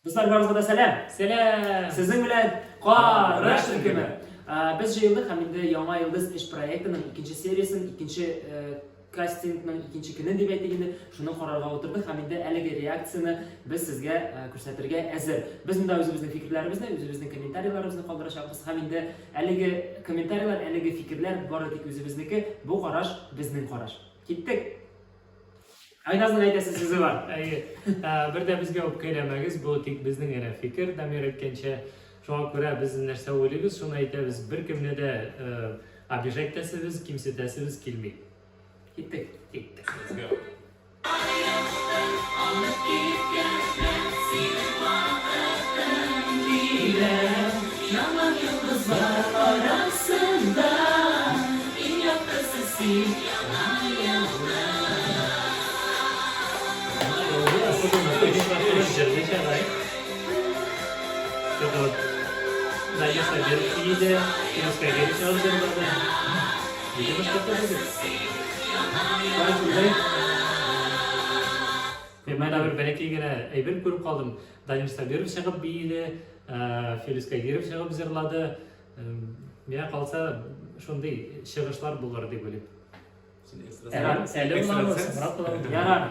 Dostlar barzıda selam. Selam. Sizin bilen Qarash Türkümü. Biz jayıldık hem de Yama Yıldız iş proyektinin ikinci serisinin ikinci castingning ikinci günü deb aytganda shuni qarorga o'tirdik hamda haligi reaksiyani biz sizga ko'rsatirga hozir. Biz bunda o'zimizning fikrlarimizni, o'zimizning kommentariylarimizni qoldirishamiz. Hamda haligi kommentariyalar, haligi fikrlar boradik o'zimizniki. Bu qarash bizning qarash. Ketdik. Aynasını aytasiz sizi var. Bir de bizga olib kelamagiz, bu tek bizning yana fikr. Damir aytgancha, shunga ko'ra biz narsa o'ylaymiz, shuni aytamiz. Bir kimni de обижать tasimiz, kimsa tasimiz kelmaydi. Ketdik. Let's go. Yaman yıldızlar arasında in yapısı sil yalan yıldız. Mana bir balakigina aybil ko'rib qoldim. Danil Sabirov chiqib biydi, Feliska Gerov chiqib zirladi. Meni qolsa shunday shig'ishlar bo'lar deb o'ylayman. Selam. Yarar.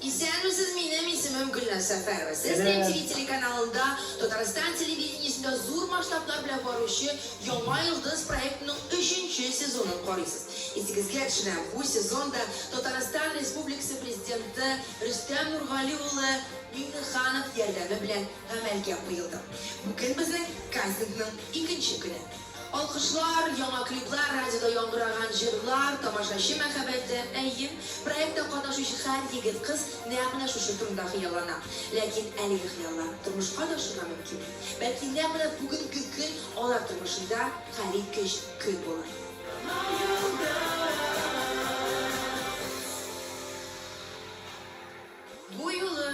İzleyenleriniz benim ismim Gülnaz Seferova. Siz MTV telekanalında Tataristan televizyonunda zo'r masштабlar bilan boruvchi Yoma Yıldız proyektinin 3. sezonini qaraysiz. Esingizga tushunam, bu sezonda Tataristan Respublikasi prezidenti Rustam Nurg'aliyev Minnixanov yordami bilan amalga qo'yildi. Bugun bizning konsertning 2 kuni. Alkışlar, yana klipler, radyoda yangıragan jırlar, tamaşaşı mehabeti, ayım, proyektda qatnaşuvchi har yigit qiz naqna shu turumda xiyolana. Lekin aligi xiyollar turmushga oshirga mumkin. Balki naqna bugungi kun ular turmushida xarid kun bo'ladi. Bu yolu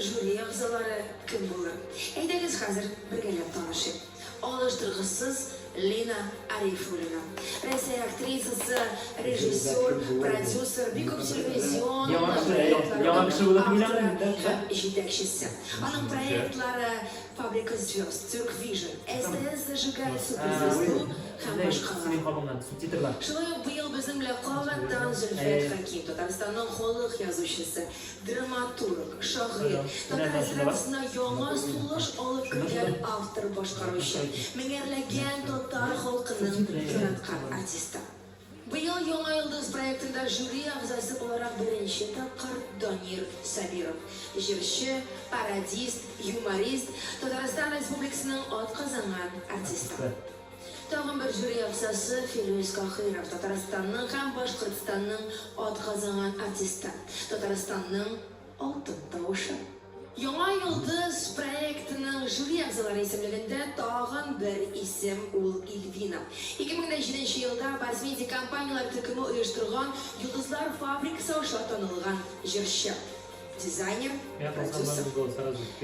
jüri a'zolari kim bo'ladi? Aytamiz hozir birgalab tanishib. Alıştırgısız Lina Arifulina. Rossiya aktrisasi, rejissyor, prodüser, Bikob televizyon, yetakchisi. Onun proyektlari Fabrika Звезд, Türk Vision, STS зажигает суперзвезду ham boshqalar. Shunday bu yil bizning bilan qomatdan Zulfiyat Hakim, Tataristonning xoliq yozuvchisi, dramaturg, shoir, Tataristonda yangi sulash olib kirgan avtor boshqaruvchi, mingarlagan tatar xalqining yaratgan artisti. Bu yil Yoma Yıldız proyektida jüri a'zosi olarak birinchi taqir Danir Sabirov, jurchi, parodist, yumorist, Tatariston Respublikasining ot qozongan artisti. Tağın bir jüri a'zosi Feruz Qohirov, Tataristonning ham Boshqirdistonning ot qozongan artisti, Tataristonning oltin tovushi. Yoma Yıldız proyektinin jüri a'zolari isimligida tağın bir isim ul Ilvina. 2007 yılda Bazmedia kompaniyalar turkumi uyushtirgan Yulduzlar fabrikasi orqali tanilgan jurchi, dizayner, prodüser.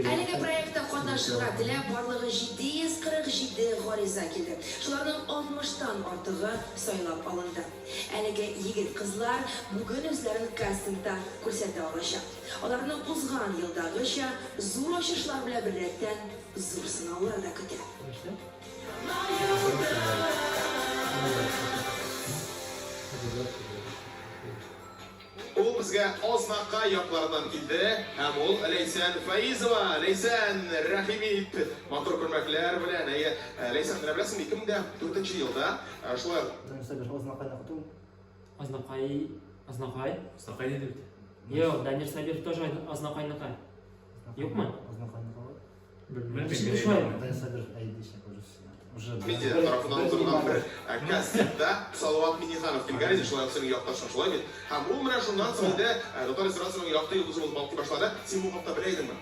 Haligi proyektda qatnashishga tilab borlig'i 747 g'ariza keldi. Shularning 60dan ortig'i saylab olindi. Haligi yigit qizlar bugun o'zlarini kastingda ko'rsata olishadi. Ularning uzg'an yildag'icha zo'r oshishlar bilan birlikdan zo'r sinovlarda kutadi. U bizga Oznaqqa yoqlaridan keldi. Ham ul Laysan Faizova, Laysan Rahimov. Motor ko'rmaklar bilan, Laysan bilasizmi 2004-yilda shular Ознакай dedi. Yok, Danir Sabirov тоже Ознакайныкай. Yok mu? Media tarafından uzundan bir kastetda Salvat Minnixanov kelgan shular sening yoqdashing shular edi. Ham u mana shundan so'ng da Tatar Restorasining yoqda yulduzimiz balqi boshladi. Sen bu haqda bilaydingmi?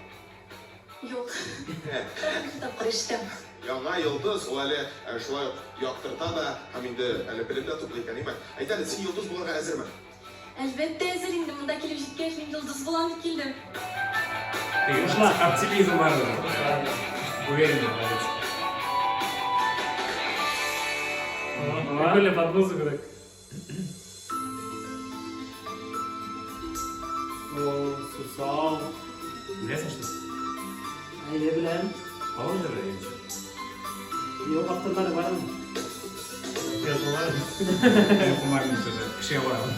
Yo'q. Topirishdim. Yangi yulduz ularni shular yoqtirdi da ham endi bilimda to'playkan emas. Aytadi, sen yulduz bo'lishga hozirmi? Albatta hazır indim. Bunda kelib jetgach men yulduz bo'lam deb keldim. Yoshlar optimizm var. Уверен. Böyle patlısı kadar. O susal. Bilesin işte. Ne bileyim. Hava mı böyle? Yok haftaları var mı? Biraz var mı? Ben kumarım işte. Şey var mı?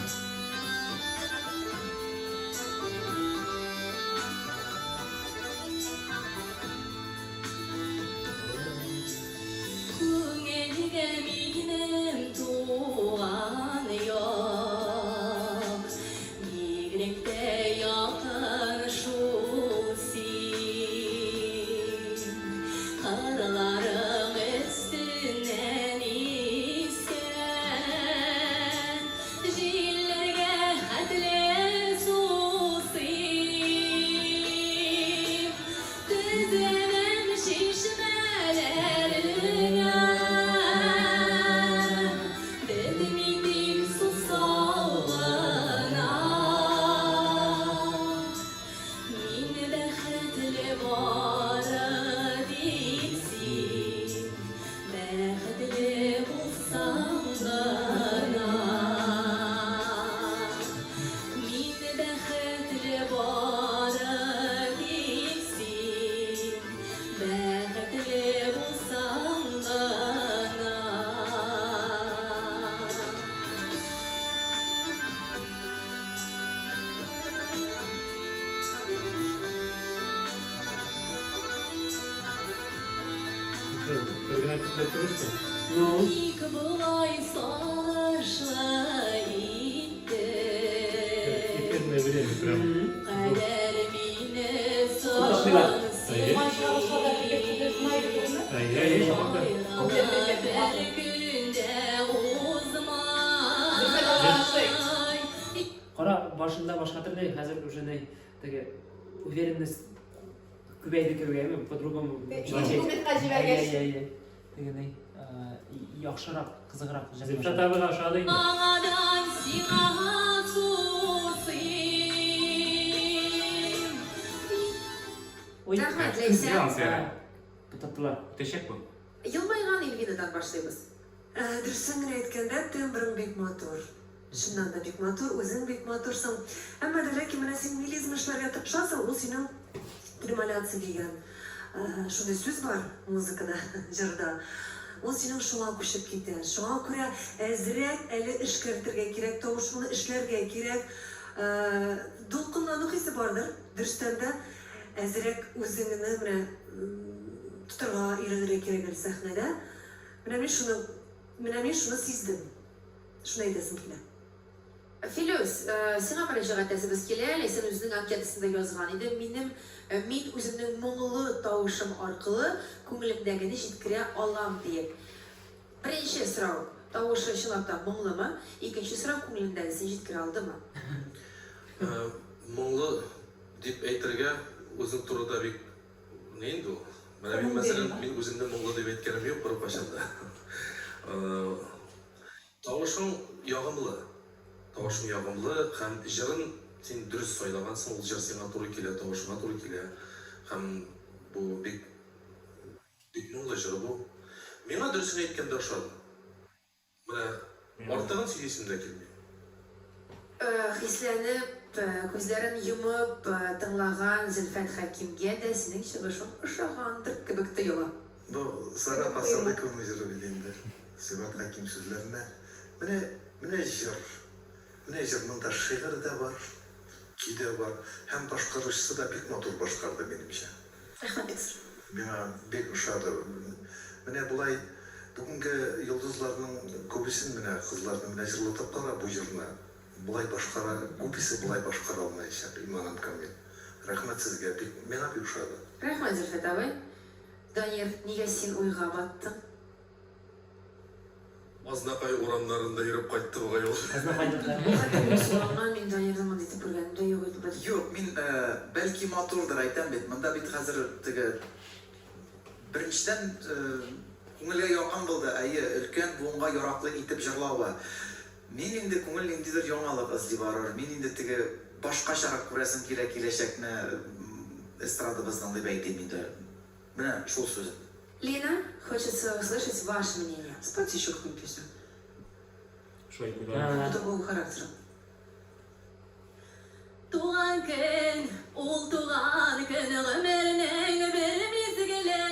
Örgüne kutlatırırsın. No. İpin ne bileyim. Hayır, Qara başında başqadır değil, hazır уже не тege уверенность көбейді көбейме, по-другому. Дегеней, яхшырақ, қызығырақ Ziftat abi aşağıda indi. Ой, Рахмет, Лейся. Бұтаттылар. Teşekkür bu. Yılmayған Эльвинадан башлайбыз. Дұрысын генә әйткәндә, тембрың бик матур. Шуннан да бик матур, үзең бик матурсың. Әмма дә ләкин менә син милизм эшләргә тырышасың, ул синең тремоляция дигән шундай сүз бар музыкада, җырда. Ул синең шуңа күчеп китә. Шуңа күрә әзрәк әле эшкәртергә кирәк, тавышыңны эшләргә кирәк. Дулкынлану хисе бардыр, дөрестән дә әзрәк үзеңне менә тотырга өйрәнергә кирәк әле сәхнәдә. Менә мин шуны сиздем. Шуны әйтәсем килә. Филүс, сиңа мөрәҗәгать итәсебез килә, син үзеңнең анкетасында язган иде. Мин үземнең моңлы тавышым аркылы күңелемдәгене җиткерә алам диеп. Беренче сорау, тавышы чынлап та моңлымы? Икенче сорау, күңелемдәгесен җиткерә алдымы? Моңлы дип әйтергә үзең турыда бик не инде ул? Менә мин мәсәлән, мин үземне моңлы дип әйткәнем юк бер кашанда. Тавышың ягымлы. Тавышың ягымлы һәм җырын син дөрес сайлагансың, ул җыр сиңа туры килә, тавышыңа туры килә. Һәм бу бик моңлы җыр бу. Миңа дөресен әйткәндә ошады. Менә артыгын сөйлисем дә килми. Хисләнеп, күзләрен йомып тыңлаган Зөлфәт Хәкимгә дә синең чыгышың ошагандыр кебек тоела. Bu Sara Pasar'da kılmıcırı bildiğimde Zülfat Hakim sözlerine Münecir'nin da şiiri de var, ki de var. Hem başkarıcısı da pek motor başkardı benim için. Bana pek uşadı. Mene bulay bugünkü yıldızlarının köbüsün mene kızlarını mene jırlatıp kala bu jırına. Bulay başkara, köbüsü bulay başkara olmayacak imanım kamil. Rahmet sizge, mena bir uşadı. Rahmet Zülfət abi. Данияр, нигә син уйга баттың? Азнакай урамнарында йөреп кайтты бугай ул. Мин Даниярдан мондый итеп күргәнем юк иде. Yok, min belki motordur aytan bit. Mında bit hazır tege birinchiden ko'ngilga yoqqan bo'ldi. Ayi, ulkan buğunga yaroqli itib jırlauы. Men endi ko'ngil indidir yangilik izlab borar. Men endi tege boshqacharoq ko'rasim kerak kelajakni estradamizdan deb aytayman endi. Mana shu so'z. Лена, хочется услышать ваше мнение. Спойте еще какую-нибудь песню. Что я Такого характера. Туган gün, ol tuğan gün ömrünün bir mizgili.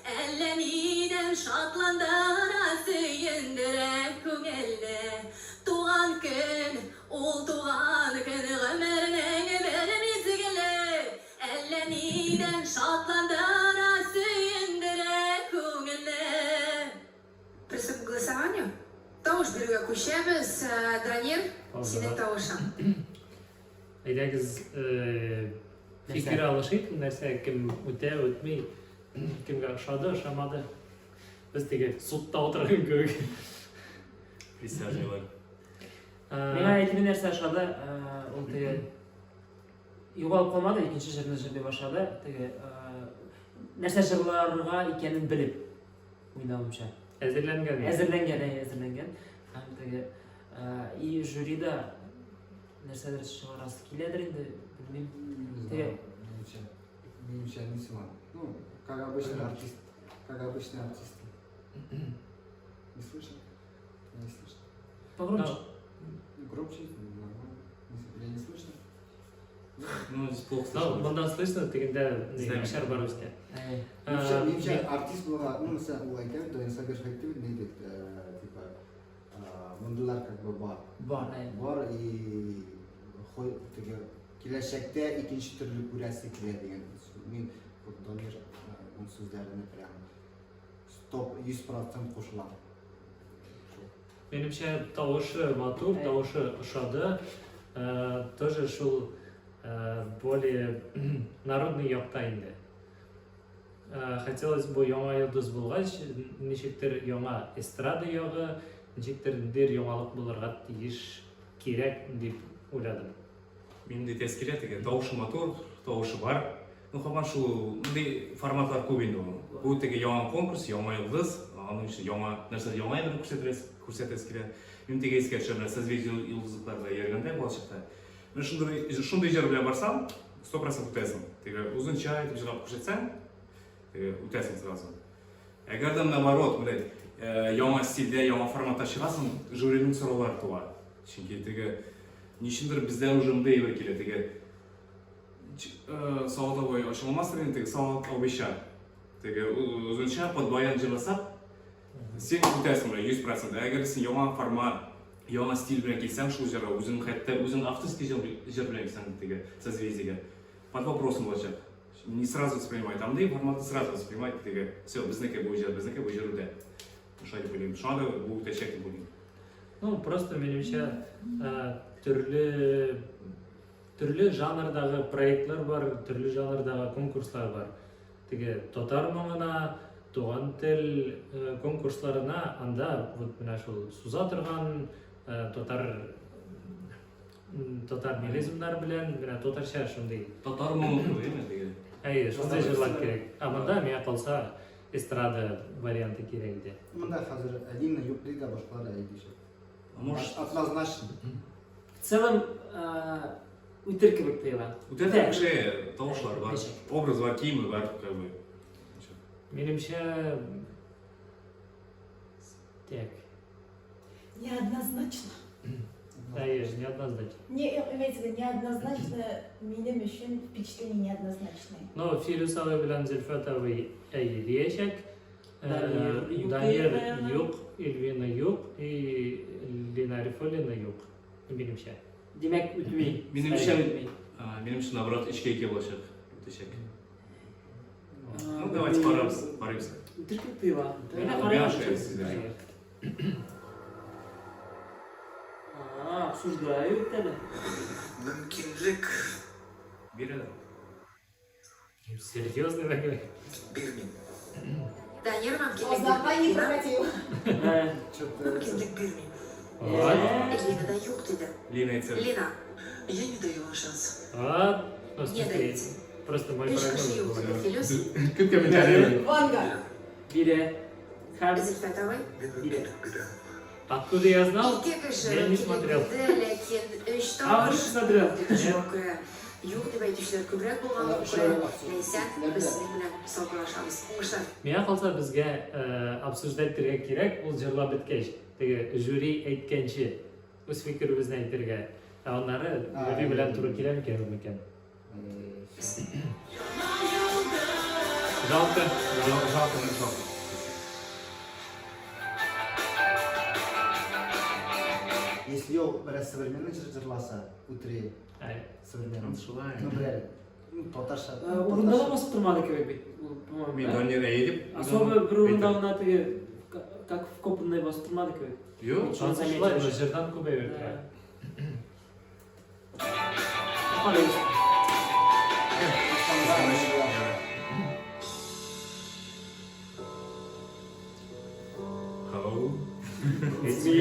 Elleniden şatlandıra söyündürek kungelle. Tuğan gün, ol tuğan gün ömrünün bir mizgili. Elleniden şatlandıra söyündürek kungelle. Приступ к голосованию. Тауш беруга кушебес, Данир, синек тауша. Әйдәгіз fikir alışıyıp, нәрсе кім өте, өтмей, кімге ұшады, ұшамады. Біз теге сотта отырған көк. Присяжный Мен әйткен нәрсе ашады, ол теге юғалып қалмады, екінші жеріне жерде башады. Теге нәрсе жырларға екенін біліп, ойнауымша. Әзірленген. Әзірленген. Һәм теге и жюрида нәрселер шығарасы келедір енді, білмеймін. Теге Меньше не силан. Ну, как обычный артист. Как обычный артист. Не слышно? Не слышно. погромче. Громче? Нормально. Я не слышно? Ну, здесь плохо Ну, слышно. бұндан слышно, дегенде шар бар өсте. Меньше артист была, ну, у Айкен, то инсагаш хактив не идет, типа, мандалар как бы бар. Бар и келешекте икенче төрле күрәсе килә дигән. Мин Данир ун сүзләренә прям 100% кушылам. Менімше тауышы матур, тауышы ұшады. Тоже шул более народный яқта инде. Хотелось бы яңа йылдыз булгач, ничектер яңа эстрада ягы, ничектер дер яңалык булырга тиеш кирәк дип уйладым. Мен де тез келеді, дауышы мотор, дауышы бар. Ну, қаман шу, мындай форматлар көп енді. Бұл теге яңа конкурс, яңа йылдыз, аның ішінде яңа нәрсе яңа енді көрсетес келеді. Мен теге ескерші созвездие йылдыздықтарда ергенде болашақта. Мен шундай жер біле барсам, 100% өтесің. Теге ұзынша айтып жырап көрсетсең, өтесің сразу. Егер де наоборот, мындай яңа стильде, яңа форматта шығасың, жюридің сұраулары туа. Чөнки теге нишіндір бізде уже мындай бір келеді, теге сауатовой ашылмастыр енді, теге сауат обеща. Теге ұзынша под баян жырласақ, сен өтесің 100%. Егер сен яңа формат, яңа стиль білен келсең, шул жыры, өзің хәтта, өзің авторский жыр білен келсең, теге созвездиеге, под вопросом болacak. Не сразу воспринимает, а мындай форматты сразу воспринимает, теге, все, бізнеке бұл жер өте. Ошай деп ойлаймын. Шуңа да бұл өте шек деп ойлаймын. Ну, просто менімше түрлі жанрдағы проектлар бар, түрлі жанрдағы конкурслар бар. Теге татар маңына, туған тіл конкурсларына анда вот мына шул суза тұрған татар мелизмдар белән, мына татарча шундый. Татар маңы еме теге. Шундай жырлар керек. А мында миңа калса эстрада варианты керек иде. Мында хәзер Алина юк диде, башкалар әйтеше. Может, Однозначно. В целом, үтер кебек тоела. өте кеше тауышлар бар, образ бар, киімі бар, как бы. Менімше так. Неоднозначно. Неоднозначно. Имеется в виду неоднозначно, минем үшін впечатление неоднозначное. Но Фирусова белән Зөлфәтова әйелешек, Данир юк, Эльвина юк и Лина Рифолина юк. Менімше. Демек үтмей. Менімше, наоборот, ішке болашақ. Өтешек. Ну, давайте паримся. Үтер кебек тоела. Обсуждают әлі. Мүмкінлік Береді. Серьезный такой. бермеймін. Данир, Озапай не мүмкіндік прокатил. бермеймін. Лина да юк дейді. Лина айтса. Лина, Я не даю вам шанс. Вот. Ну, не смотри, даете. просто мой Пишешь прогноз юк, был. Филюс, Көп комментарий. Ванга. Бире. Һәм Зельфетовой. Мен өтірік беремін. Откуда я знал? Ике кеше Я не смотрел. ләкин үш Ағыр тауыш смотрел. жоқ юк деп әйтүчеләр күбрәк булган нәйсә, без синең белән салгылашабыз. Уңышлар. Миңа калса безгә обсуждать итәргә кирәк, ул җырлап беткәч. Теге жюри әйткәнче үз фикеребезне әйтергә. Onları öyle bilen turu kiler mi kelim eken? Жалко. Жалко, но жалко. Если ее современный жырласа, утре современный. Ну, бля, ну, татарша. Урында да басып тұрмады кебек бит. Мен донер әйеліп. Особо бір урында она теге как вкопанный басып тұрмады кебек. Yok. Шулай, жырдан көбейіп. Қалай? How? It's me.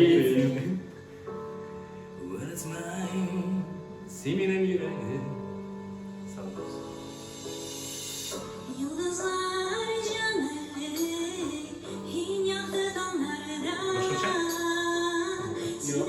When it's mine, semin'in yüreği. Sağ olasın. Yıldızlar canı hin yaktı donlardan. Başka bir şey? Yok.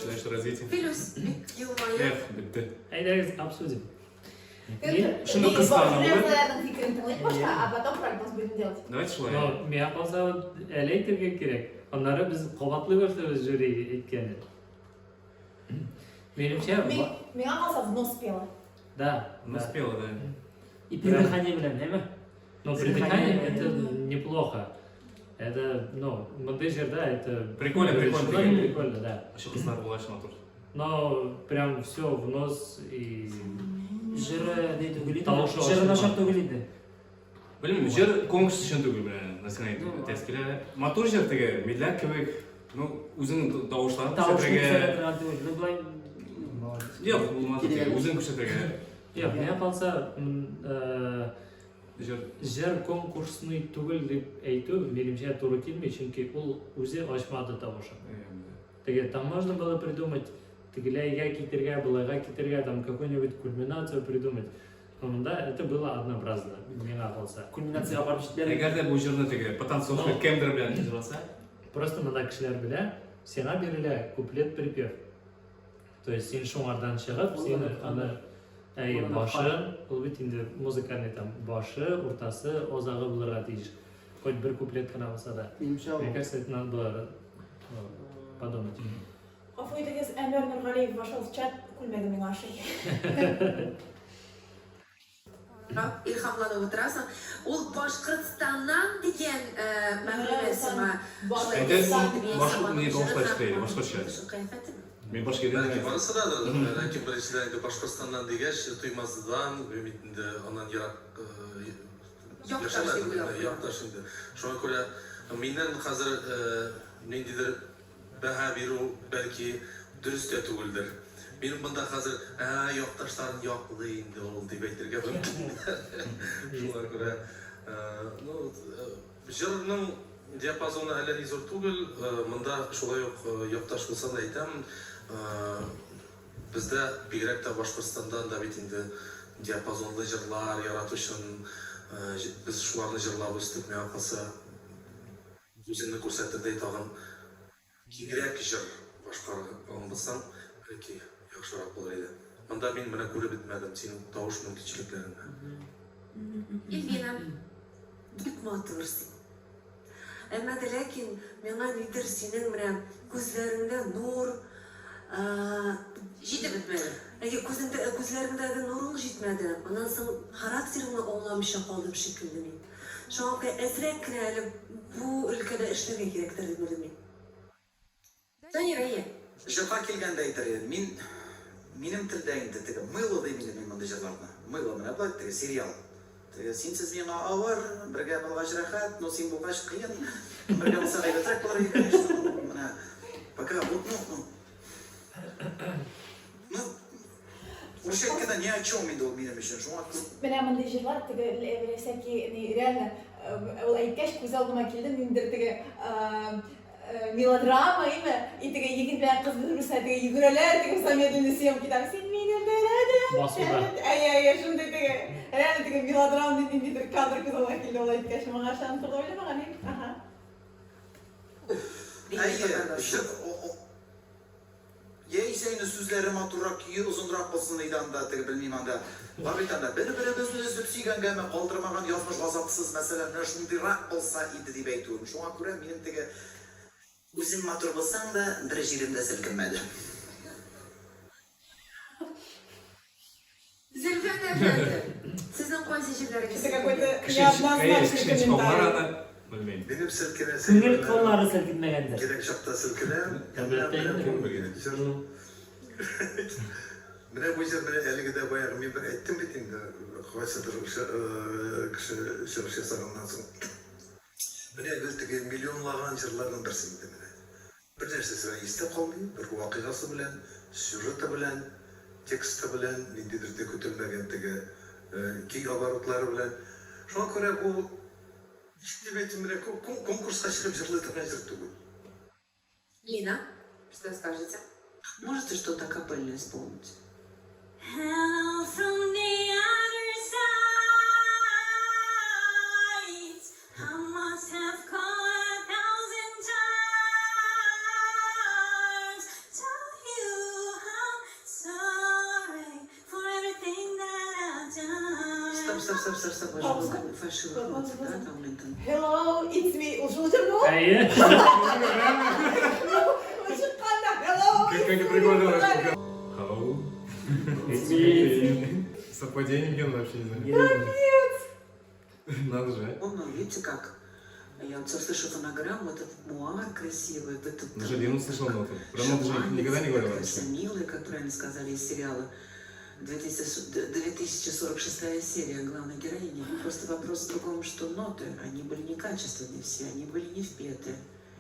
Дальше развитие. Плюс, ё-моё. Эх, bitti. Haydi обсудим. Şunu kıskandım. Fikrini tanıyıp başka, а потом прогноз будем делать. Давайте шулай. No, men qalsa elektrga kerak. Onları biz qovatli ko'rsatamiz jüriga aytganda. Menimcha, Menga qalsa внос пела. да. Ну, спела, да. И придыхание bilan, nima? Но придыхание это неплохо. Это, ну, мандежер, да, это... Прикольно, прикольно. Прикольно, да. Вообще кыздар болашын отыр. Но прям все в нос и... Жыры не төгілейді. Тауышы Жыры ашылмаған. нашар төгілейді. Білмеймін, жер конкурс үшін түгіл білем, насыңай тескілі. Мотор жер теге, медляк кебек, ну, өзінің дауышларын көрсетірге... Ну, былай... Жоқ, болмады теге, өзінің көрсетірге. Yok, men qalsa Жер... жер конкурсный түгел деп айту менимче туры келмей, чөнки ул үзе ачмады тавышын. Теге там можно было придумать, тегеләйгә китергә, былайга китергә, там какую-нибудь кульминацию придумать. Но да, это было однообразно, миңа калса. Кульминацияға барып җитмәде. Егер де бұл жерді теге, потанцовка кемдір білен жырласа, Просто мына кешеләр белә, сиңа бирелә куплет-припев. То есть син шуңардан чыгып, син аны башы, ул бит инде музыкальный там башы, уртасы, озагы булырга тиеш. Хоть бер куплет кына булса да. Мне кажется, это надо было подумать. Гафу итегез, Әнвәр Нургалиев вошел в чат, күлмәге миңа ашый. İlhamlanıp oturasın. Ol Башкортстаннан деген мәгълүматсыма. Башкорт не дауышлай шықпайды, башқұртша. Мен башқа еден Belki barısı da lakin birinchilarga Boshqirdistondan degach To'ymazdan umidni ondan yiroq yoqtash edi. Shunga ko'ra mendan hozir nendaydir baho beruv balki durust tugildir. Benim bunda hozir yoqtashlarim yoqdi endi ol deb ayttirga mumkin. Shunga ko'ra jilning diapazoni alani zo'r tugil, bunda shulay yoqtash bo'lsa da aytam. Bizde bigrak da Boshqirdistondan da bit endi diapazonli jillar yaratish uchun biz shularni jillab o'sdik, men qalsa o'zimni ko'rsatdi tag'in kengrak jil boshqargan bo'lsam balki yaxshiroq bo'lar edi. Bunda men buni ko'rib bitmadim, sening tovush mumkinchiliklaringni. Elvina, bik motorsin. Ama lakin menga nidir sening bilan ko'zlaringda nur жетіп бітмеді. Көзлеріңдегі нұрың жетмеді. Онан соң характеріңді оңламыша қалдым шекілді мен. Шоңғы әзірек кінәлі бұл өлкәді іштіге керектір деп білдім. Танир әйе? Жырға келгенде айтар едім. Менің тілдегімді тігі мыло деймін мен мұнда жырларына. Мыло мына бұл тігі сериал. Сенсіз мен ауыр, бірге болғаш рахат, но сен болғаш қиын. Бірге болса ғайбатрак болар екен. Пока вот, ну, вообще когда ни о чем иду, меня еще жмут. Менә мондый җырлар теге беләсәки, реально ол әйткәч күз алдыма килде, миндер теге мелодрама име, и теге егет белән кыз бер-берсенә теге йөгерәләр, теге замедленный съемки там, син мине бәрәдә. Басуда. Ай, шундай теге, реально теге мелодрама ниндидер кадр күз алдыма килде, ол әйткәч, моңа шан турда уйламаган идем. Аха. Сені сөздері матуррақ, күйі ұзындырақ болсын иданда, тегі білмейм анда. Ғабитанда, бірі-бірімізді үзіп сүйгенге мен қалдырмаған язмыш ғазапсыз мәселе нөшіндірақ болса иді деп айтуым. Шоңа көре менің тегі өзім матур болсаң да, бір жерімді сілкінмеді. Зельфен Efendi, sizin koy seçimleriniz. Это какой-то неоднозначный комментарий. Bilmeyin. Benim silkine Күңел коллары селкитмәгәндер. Gerek şapta silkinem. Mene bu yüzden mene eligide bayağı bir ettim bitin de kuvvetlidir kişi şırışı sarılından sonra. Mene gülteki milyonlagan jırlardan birisiydi mene. Bir nersesi ben istep kalmayayım, bir vakıgası bilen, süreti bilen, teksti bilen, nindidir de kötülmegen tege ki abarutları bilen. Şu an göre bu şimdi betim mene konkursa çıkıp jırlıtına jırttı bu. Лина, что скажете? Можете что-то капельное исполнить? Hello from the other side. I must have called 1,000 times. Tell you I'm sorry for everything that I've done. Стоп. Фальшивый да, там, Линтон? Hello, it's me. Ушылдыр мо? Әйе. Ушыққанда, hello, Как it's прикольно. me. Hello. It's Совпадение ген вообще не знаю. Надо же. Он, видите как? Я вот слышу фонограмму, вот этот муар красивый, вот этот... Даже Лину слышал ноты. Про ноты же никогда не говорила раньше. Милый, как правильно сказали из сериала. 2046 серия главной героини. Просто вопрос в другом, что ноты, они были некачественные все, они были не впеты.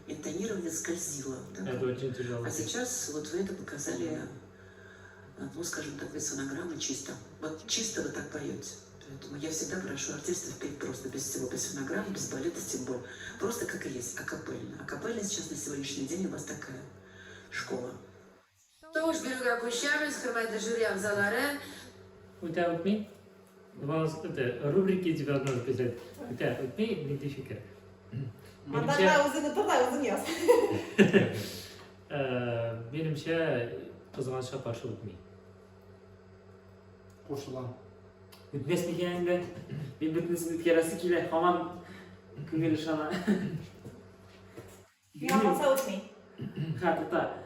Интонирование скользило. Да? Это очень тяжело. А сейчас вот вы это показали, ну, скажем так, без фонограммы чисто. Вот чисто вы так поете. Поэтому я всегда прошу артистов петь просто без всего, без фонограмм, без балета, тем более. Просто как и есть, акапельно. Акапельно сейчас на сегодняшний день у вас такая школа. Doğuş Birug'a koşuyoruz, hürmetli jüri avzaları. Үтә үтмей, вас это рубрики девятно записать. Үтә үтмей, нинди фикер. Анда өзіңі тұр да өзің яз. Менімше қызғанышқа қаршы өтмей. Қосылам. Үтмес мекен енді. Мен бүтінісін өткересі келе, хаман күнгелі шана. Мен қалса өтмей. Хатыта.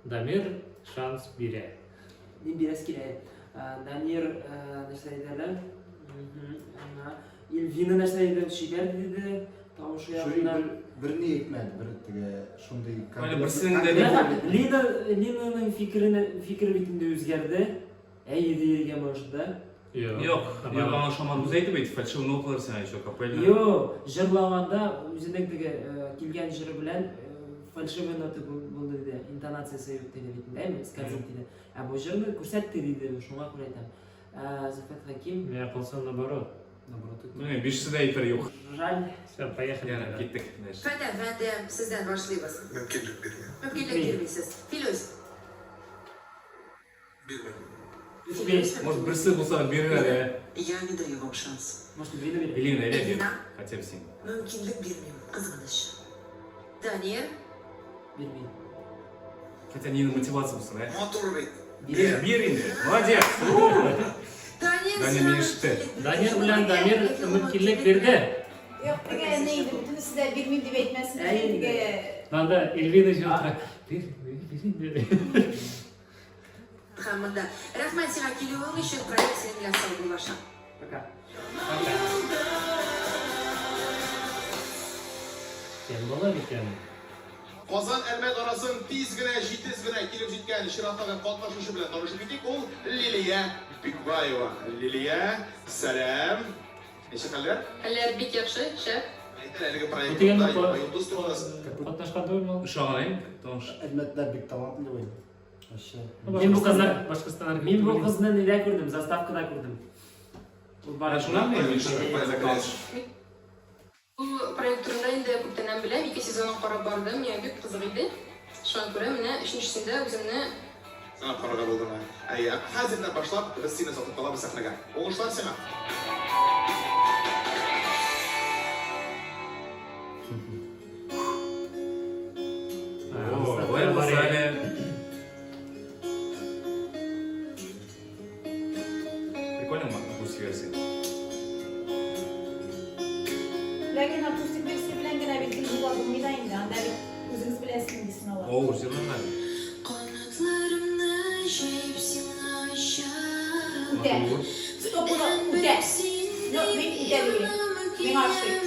Дамир шанс бере. Мен берес келе. Данир нәрсе айтады. Илвина нәрсе айтады, шибер деді. Тауышы яғынан. Біріне етмәді, бір тіге шундай... Али бірсінде Линаның фикірі бетінде өзгерді. Әйеді ерген башыда. Yok, ben bana şaman düzeydi beydi, фальшивый ноталар sen еще капельно. Yo, жырлағанда өзінің тіге келген жыры білән фальшивый ноты болды дейді, интонациясы yok дейді бетінде, әйме, сказать дейді. Бұл жырны көрсәтті дейді, шуңа көрі айтам. Зафет Хаким. Мен қалсам наоборот. Ну, бишisi de ayıpları yok. Жаль. Все, поехали. Yani gittik. Efendim, sizden başlayınız. Mümkünlük vermiyor. Mümkünlük girmişsiniz. Filuz. Bilmiyorum. Может, birisi bulsa verirler ya. Я не dаю вам шанс. Может, Лина берет? Elin öyle Elina. Хотя бы син. Mümkünlük vermeyeyim, kızgınış. Данир. Бермейді. Хотя Нина мотивация bulsun ya. Motor bey. Bir indi. Молодец. Данир Данир sıra- işte. Данир белән Дамир мөмкинлек берде. Yok, teге neydi, bütünüsü de bilmeyeyim deyip etmesin. Teге... Анда Эльвина жыра. Бир dedi. Hamında. Rahmet sana kiloluğun için proyekt senin yasal bulaşan. Пока. Sen bolar ekan. Qozon Almat orasin tezgina, jitizgina kelib jetgan Shiroqdagi qatnashishi bilan tanishib ketdik. U Liliya Bikbayeva. Liliya, salam. Nechaqalar? Eller bik yaxshi, shef. Aytganligi O'tigan proyektda yulduz to'g'risi. Катнашканда ойын алды. Uşağın ayın. Tanış. Әлмәттілер бек талантлы ойын. Вообще. Мен бұл қызды Башқұртстан мен бұл қызды неде көрдім, заставкада көрдім. Шунан мен пайыза калыш. Бұл проект турында енді көптен білем, 2 сезонын қарап бардым, мен бек қызық еді. Шуан көре, міне 3-шісінде өзімні Қораға болдың. Қазірден башлап, біз сені сатып қаламыз сахнаға. Оңғышлар сеңа. Ой, басале. Прикольно акустик версия. Lakin akustik birisi bilen gene bir dil kullanmayı da indi. Anda bir özünüz bilesiniz desin Allah. Oo, жырланады. Үте. Стоп, bunu üte. Yok, ben üte değil. Ben aşkım.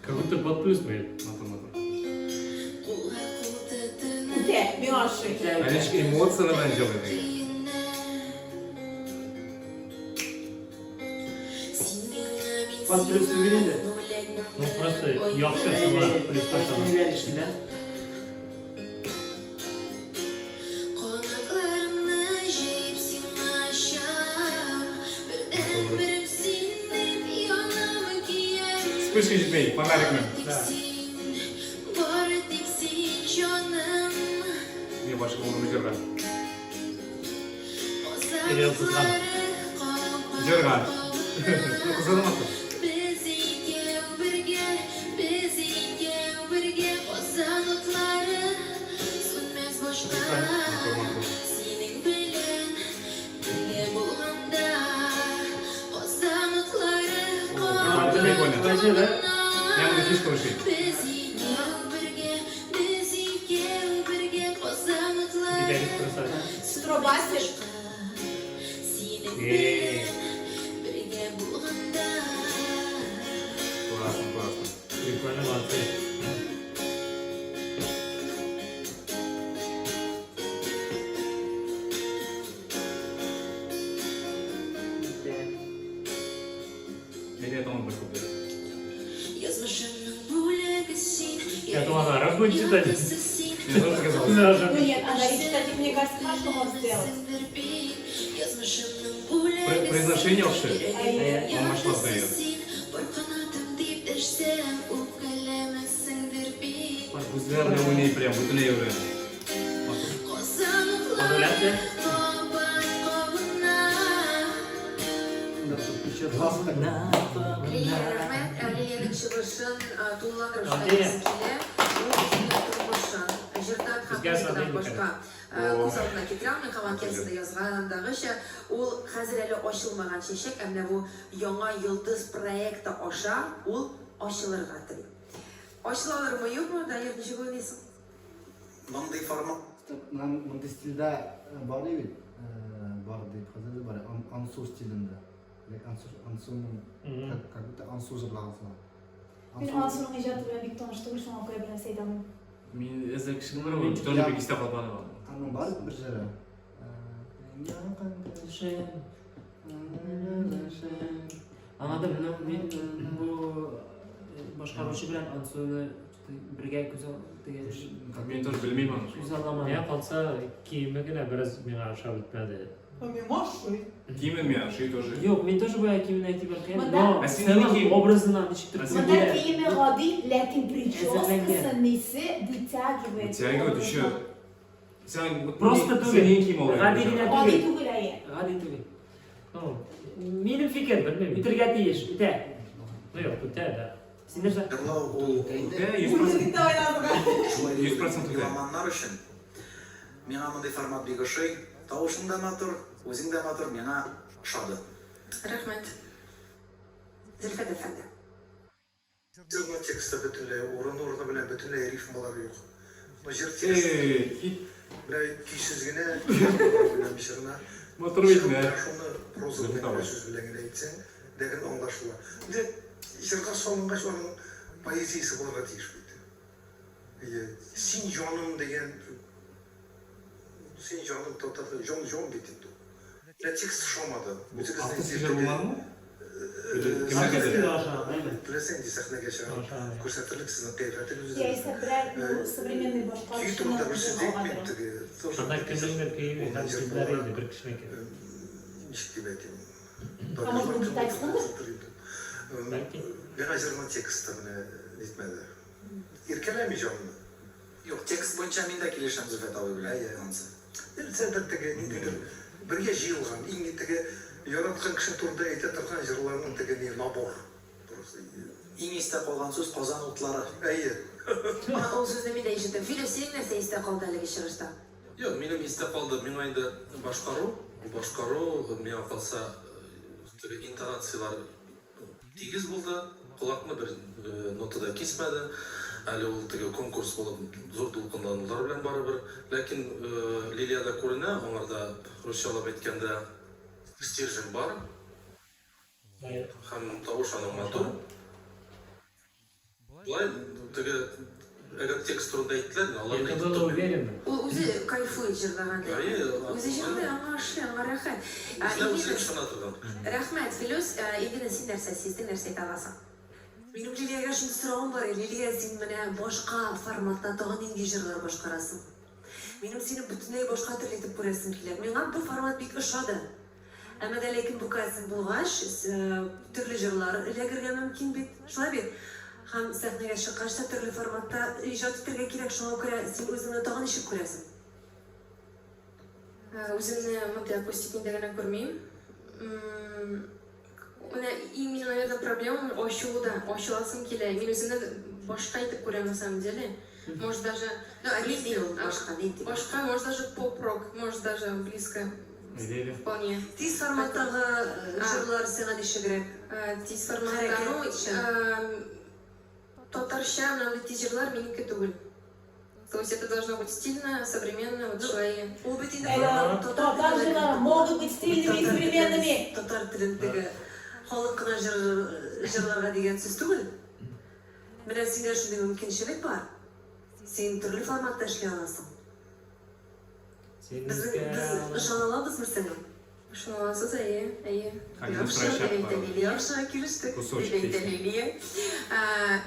Как будто под плюс мы. Üte, ben aşkım. Они эмоцияны делают. Под плюс үйренді. Ну просто яхшы сама плюс ташламыз. Үйренішті. Вспышка жетмей, фонарикмен. Мен башқа болдым жырған. Сериал қызған. Жырған. Қызғанаматыр. Прикольно. Я буду фишку решить. Гитарист красавец. Стробасиш. Классно, классно. Прикольно, молодцы. Мен это он выкупил. Я думал, она раз будет читать. Я тоже сказал. Ну нет, она ведь, кстати, мне кажется, знаешь, что может сделать? Произношение вообще. Он нашла знает. Güzel ne oynayıp прям bütün evre. Модуляция. Әлиенің шығышын туландырып Алия. башқа көз алдына кетірем, мен қаман кәсінде yazғанындағыша, ол қазір әлі ашылмаған шешек, әміне бұл яңа йылдыз проекті аша, ол ашылырға тірі. Ашылалар ма, yok mu? Дәйір, неше көрінесің? Мындай формат. Мындай стилде бар еді, бар деп қазір бар, ансу стилінде. Ансуның, как будто ансу жырлағысы. Benim Ansur'un icatı ben bir tanıştığım için o kadar biraz Seyda'nın. Мен ізі кішкене бар ғой, тоже бір кесте қалпаны бар. Анның бар бір жері. Anladım. Men bu boshqaruvchi bilan Ansu'ni birga Мен тоже білмеймін аны. ko'zallama. Я қалса киімігіне біраз мені аша бітмеді. Мен машой. Киімін мен аши тоже. Yo'q, men тоже boya kiyimni aytib bergan. Manda- No, Senin senin kiyim- obrazından nechikdir. Мында киімі ғади, ләкин прическасы несі вытягивает. Вытягивает еще. Sen Просто senin kim oluyor? Ғадилина Ғади түгел. түгіл әйе. Ғади түгел. Ну, Менің fikrim, білмеймін. үтірге тиіш, үте. Ну, жоқ, бүтә, да. Сендер же? Жырлау ол Да, 100%. Музыкті ойнадыға. 100% да. Меломандар үшін меңа мындай формат бек ошой. Тауышың да матур, өзің де матур, меңа ошады. Рахмет. Зülfet Efendi. Жырлау тексті бүтінлей, орын-орны білен бүтінлей рифмалары жоқ. Но жыр текст, Hit. бірай күйсізгіне, білен бішіріне, Мотор бейтін, шоны ә? проза білен сөз білен айтсаң, дәгін оңдашыла. Де, жырға соңынға оның поэзиясы болға тиіш бейді. Сен жоным деген, сен жоным тоқтаты, жон бейтін. Текст шомады. Автосы жыр болмады ма? Тілесең де сахнаға шығып, көрсетірлік сіздің қиятыңыз. Яйса бірәр современный башқа Күй тұрымда бір сіздейік мен түге. Қандай кімдіңдер кейбір һәм сүзләр иде бір кіші екен. Нешік деп айтайын. Может быть, китайскыңдыр? Мен ажырман тексті міне нетмеді. Еркелемей жағымды. Жоқ, текст бойынша мен де келешем Зульфат абай біле. Сәл тіге недегір бірге жиылған, ең тіге яратқан кіші турда айта тұрған жырларының тіге не набор. Ең есте қалған сөз қазан отлары. Ол сөзді мен де ешітім. Филипп, сенің нәрсе есте қалды әлігі шығышта? Жоқ, менің есте қалды. Мен айында башқару, мен қалса интонациялар тегіз болды. Құлақны бір нотада кесмеді. Әлі ол конкурс болып зор толқынланулар білен бары бір. Ләкин Лилияда көріне, оңарда русшалап еткенде стержен бар. Һәм тауыш аның матур. Бұлай, әгер текст турында айттылар, аларны Это было уверенно. Ол өзі кайфует жырлағанда. Өзі жырлы, аңа ашы, аңа рахат. Рахмет, Филюс, енді сен нәрсе сездің, нәрсе айта аласың. Менің Лилияға шын сұрауым бар, Лилия, сен міне башқа форматта тағын нендей жырлар башқарасың. Менің сені бүтіней башқа түрлетіп көресім келер. Менің бұл формат бек ұшады. Әмі де ләкін бұл кәсін болғаш, түрлі жырлар ілегірге мүмкін бет. Шылай бет. Хам сәхнеге шыққашта түрлі форматта ижат еттерге керек шыңа көре, сен өзіңді тағын ішіп көресің. Өзімні мұндай акустикінде ғана көрмеймін. Именно, наверное, проблема ощуласым келе. Мен өзімді башқа етіп көрем на самом деле. Может даже... Башқа, может даже поп-рок, может даже близко. Вполне. Тиз форматтағы жырлар сен неше керек? Тиз форматтағы, татарша, мынандай тиз жырлар менікі түгіл. То есть это должно быть стильно, современно, вот шылайы. Татар жырлары могут быть стильными и современными. Татар тіліндегі халық қына жырларға деген сөз түгіл. Міне сенде шындай мүмкіншілік бар. Сен түрлі форматта ішлей аласың. Біз ұшан аламыз мы сені? Ұшан аласыз, әйе. Яқшы, келістік. Лилия.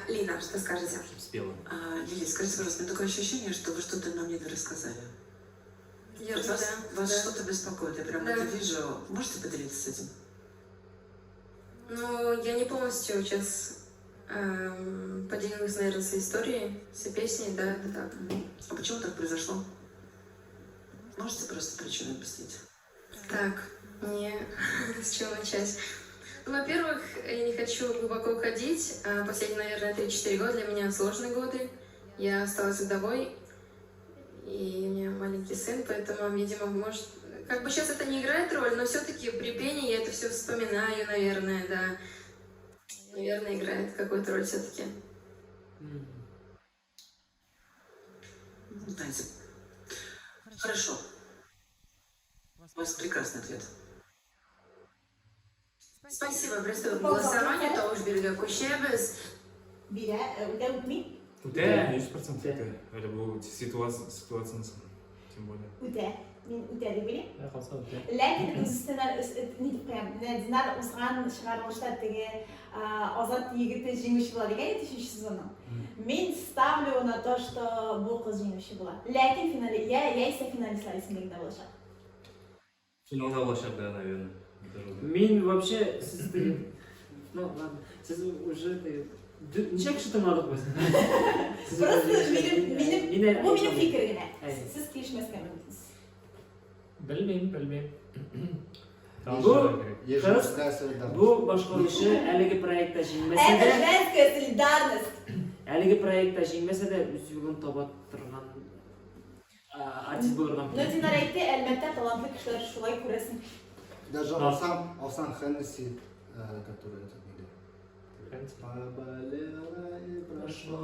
Лина, что скажете? Спела. Лилия, скажите, пожалуйста, у меня такое ощущение, что вы что-то нам не рассказали. Вас что-то беспокоит, я прямо это вижу. Можете поделиться с этим? Ну, я не полностью сейчас поделилась, наверное, своей историей, всей песней, да, это так. А почему так произошло? Можете просто причину объяснить? Так, с чего начать? Ну, во-первых, я не хочу глубоко уходить. Последние, наверное, 3-4 года для меня сложные годы. Я осталась вдовой, и у меня маленький сын, поэтому, видимо, может... Как бы сейчас это не играет роль, но все-таки при пении я это все вспоминаю, наверное, да. Наверное, играет какую-то роль все-таки. Знаете, хорошо. У вас прекрасный ответ. Спасибо, приступим к голосованию. Тауш Бирге Кущебес. Бире, өте өтмей? Үте, 100% үте. Әлі бұл ситуацияны тем более. Өте. Мен өте деп білем. Қалса үте. Ләкин үзістінен нетіп қоям. Динар осыған шығарылышта теге азат егіті жеңуші болады екен, 3-ші сезонның. Мен ставлю на то, что бұл қыз жеңуші болады. Ләкин я ise финалистлар есімдегінде болашақ. Финалда болашақ, да, наверное. Мен вообще, ну ладно, сіз уже неше кіші тыңладық біз? Просто бұл менің фикіргіне. Сіз келішмеске мүмкінсіз. Білмеймін. Бұл башқарушы әлігі проектта жеңмесе Это де... женская солидарность. Әлігі проектта жеңмесе де өз жолын таба тұрған артист болырған. Но Динар айтты, әлбәттә талантлы кішілер шулай көресің. Даже Алсан Хеннесси, который это не прошло.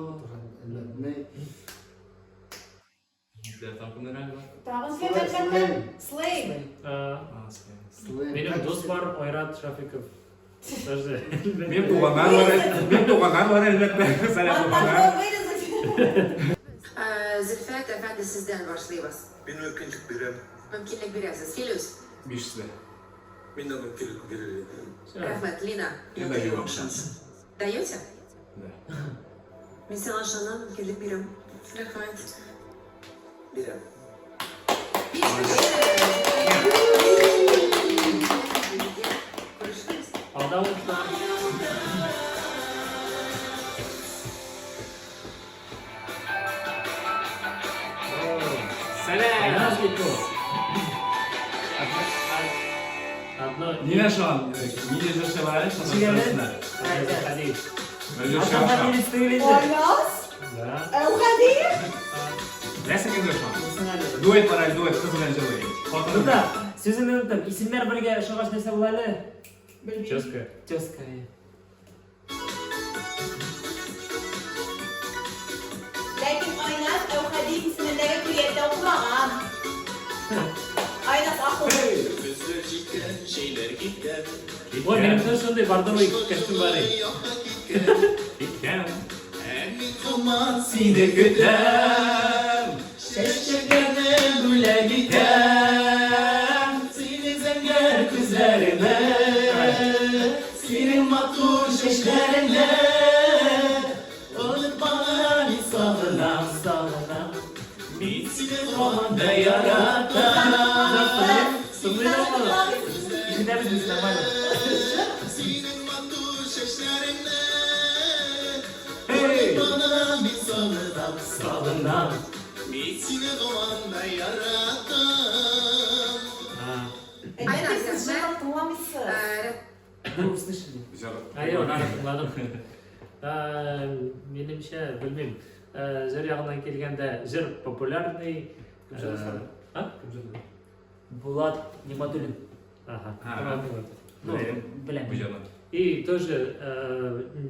Там кімдер әлі бар? Тағын Слейм. Менің дос бар, Ойрат Шафиков. Мен туғаннан бар әлбәттә. Сәлем туғаннан. Зульфат, әфәнді сізден башлайбыз. Мен өкінлік берем. Мүмкінлік бересіз. Филюс. 500. Мен de мүмкіндік берер. Рахмет, Лина. Я даю вам шанс. Даете? Да. Мен саған шаннан мүмкіндік беремін. Рахмет. Берем. Алда уçlar. Сәлем! Одно. Нина şu an niye yaşamayı şanslısınlar. Hadi. Böyle Hatta şu an. birisi de Olmaz. Да. الغدير. Ne sekiyor şu an? Duet var, duet kız bilen çalıyor. Fotoğraf. Burada sözünü unuttum. İsimler birge şoğaş nerse bulaylı. Чётко. Тезка. Lakin Aynaz الغدير ismindeki küriyette okumağam. Aynaz akıllı. Oy benim sana şunday barda mı kaçtım bari. Gitken. Sine gütem. Şeşçekene güle gitem. Seni zenger güzelime. Senin matur şeşlerine. Olup bana bir sağlam sağlam. Bitsin romanda yaratan. Sımrıyla mı? Gideriz biz normalde. Hey! Bana bir salınam salınam. Bitsin romanda yaratan. Aynen siz bunu anlamışsınız. Bunu услышали. Güzel. Hayır, onu anladım. Menimcha bilmayman. Jir yog'idan kelganda jir populyarniy. Ha? Bulat Нигматуллин. Ага. Ага. Ну, блин. Güzel. И тоже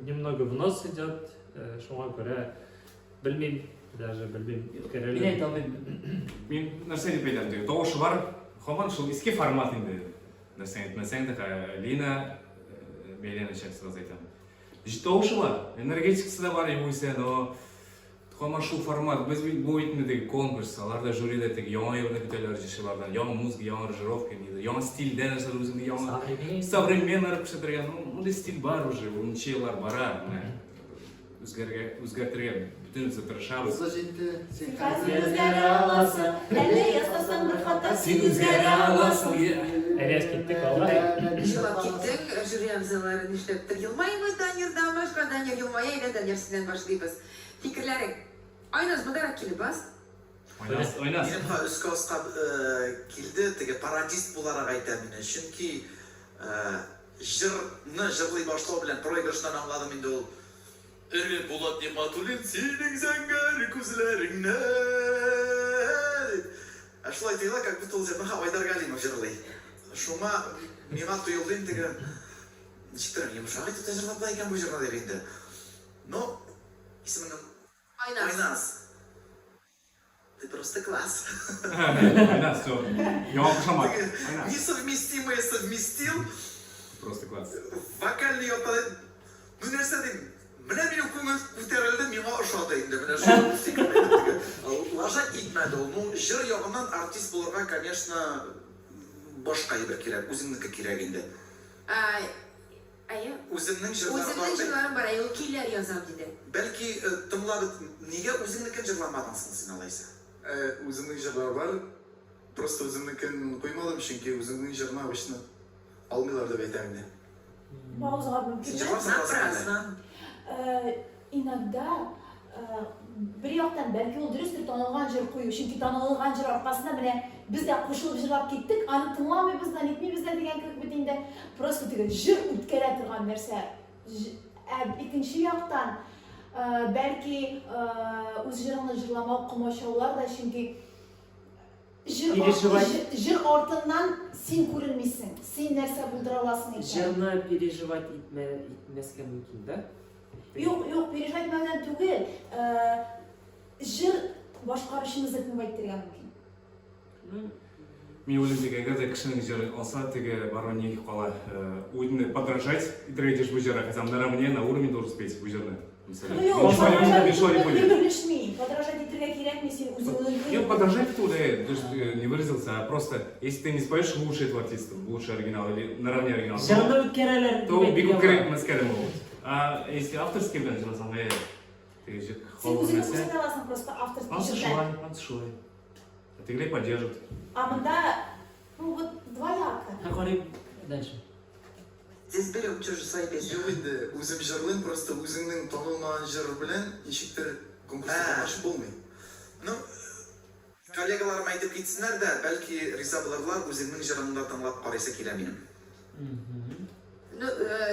немного внос идет, шуңа көрә білмейм, даже білмейм. Мен айта алмаймын. Мен нәрсе деп айтамын, тоғышы бар, қоман шул ескі формат енді. Нәрсе айтмасаң да Лина, Мелена сейчас сразу айтамын. Тоғышы бар, энергетикасы да бар, емойса, но қоман шул формат, біз бұл итіндегі конкурс, аларда жюриде яңа елді күтелер жешілерден, яңа музыка, яңа аранжировка, яңа стильде нәрселер өзіңді яңа современный көрсетілген, ондай стиль бар уже, үнчелер бара, өзгертірген, бүтін өзі тырышамыз. Сложите. Сен өзгере аласың. Әлі ястасаң бір хата сен өзгере аласың. Әрес кеттік, алға. Жылап кеттік, жюри абзаларын ішлеп тұр. Елмаймыз, Данирдан башқа, Данир елмая, или Данир сізден башлайбыз. Фикірлерің, Айназ бұдарақ келіп бас? Ойнас. Менің үскі осқа келді, теге пародист боларақ айтам мені. Чүнки жырны жырлай башлау білен проигрыштан аңладым енді ол. Ere Bulat Нигматуллин, senin зәңгәр күзләреңнә. Шулай тыйла, как будто ол жерді Айдар Галимов жырлай. Шума миңа тойылдым теге. Ничектер, емшақ айтып жырлап екен бұл жырна деп енді. Но исімінің Айназ. Ты просто класс. Ойнас, все. Яңа қошамат. Несовместимое совместил. Просто класс. Вокальный ортада. Ну нәрсе деймін. Міне менің көңіл көтерілді, миңа ұшады енді. Міне шоу секілді. Лажа итмәді ол. Ну, жыр яғынан артист болырға, конечно, башқа ебір керек. Өзіңнікі керек енді. Өзімнің жырларым бар, ел кейлер язам деді. Бәлки тыңлады, неге өзіңнікін жырламадыңсың сен алайса? Өзімнің жырлар бар. Просто өзімнікін қоймадым, чүнки өзімнің жырына обычно алмайлар деп айтамын. Паузаға мүмкін. Жырларсың Иногда bir yoqdan belki o dürüsttür tanılgan jır koyuyor. Çünkü tanılgan jır arkasında bile biz de koşulup jırlap gittik. Anı tınlamay bizden, etmey bizden degen kök bitinde просто degen jır ütkere turgan nerse. İkinci yoqdan belki öz jırını jırlamak kumaşavlar da çünkü jır ortından sen көрінмейсің. Sen nerse buldıra alasın ekan. Жырны переживать etmesке mümkün de. Yok, переживать etmeden түгел. Жыр башқарышымызды көбәйттерген мөмкин. Мен ойлаймын, егер де кішкене жер алса, теге барған не қала, өзіне подражать, и третьеш бұл жері, хотя наравне на уровне должен спеть бұл жерді. Mesela. Ну, yok, подражать иттерге керек, мен сен өзіңнің Я подражать туда, не выразился, а просто, если ты не споешь лучше этого артиста, лучше оригинала или наравне оригинала, Жырында өткерелер. то беку керек маскарем olur. А если авторский бен жазсаң, ты же сен өзіңді көрсете аласың просто авторский жырдан. Ансшылай. Тегілей поддерживает. А мында, ну вот двояко. Қарайып, дальше. Здесь берем тоже свои песни. Жоқ енді өзім жырлайын, просто өзіңнің танылмаған жыры білән нешіктір конкурсқа машып болмай. Ну, коллегаларым айтып кетсінler да, бәлки риза боларлар, өзіңнің жырыңды тыңлап қарайса келе менің.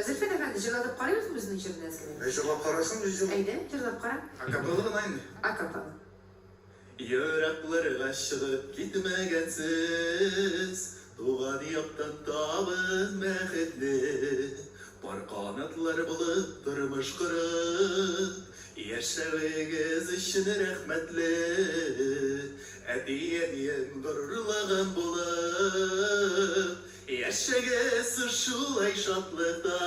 Зülfet Efendi, jırlatıp qarıyor musun bizning jırını eskiden? Жырлап қарасың, жүзім. Ayda, jırlap qara. Акапелладан айны. Akapala. Yıraklara шығып кетмегенсіз, туған яқтан табын мәхетлі, бар қанатлар болып тұрмыш құрып, яшәвегіз үшін рәхмәтлі, әдиен ғұрлаған болып, яшәгіз шулай шатлықта,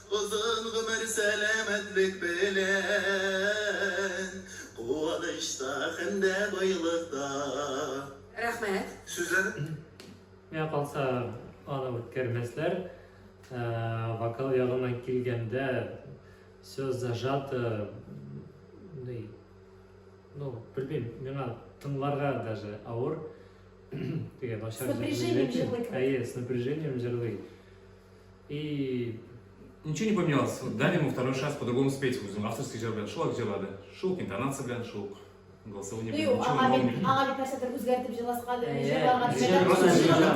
ұзын ғұмыр сәләмәтлік белән, қуанышта хәмдә байлықта. Rahmet. Сөздері? Мен қалса аны өткермеслер, вокал жағынан келгенде сөз зажаты, ну, білмеймін, мені тыңларға даже ауыр. С напряжением жырлый. С напряжением жырлый. И Ничего не поменялось. Дали ему второй шанс по-другому спеть. Авторский жыр, блядь, шел актерлады. Шел интонация, блядь, шел голосование. Ну, аңа бит нәрселер үзгәртеп җырласка да, җырларга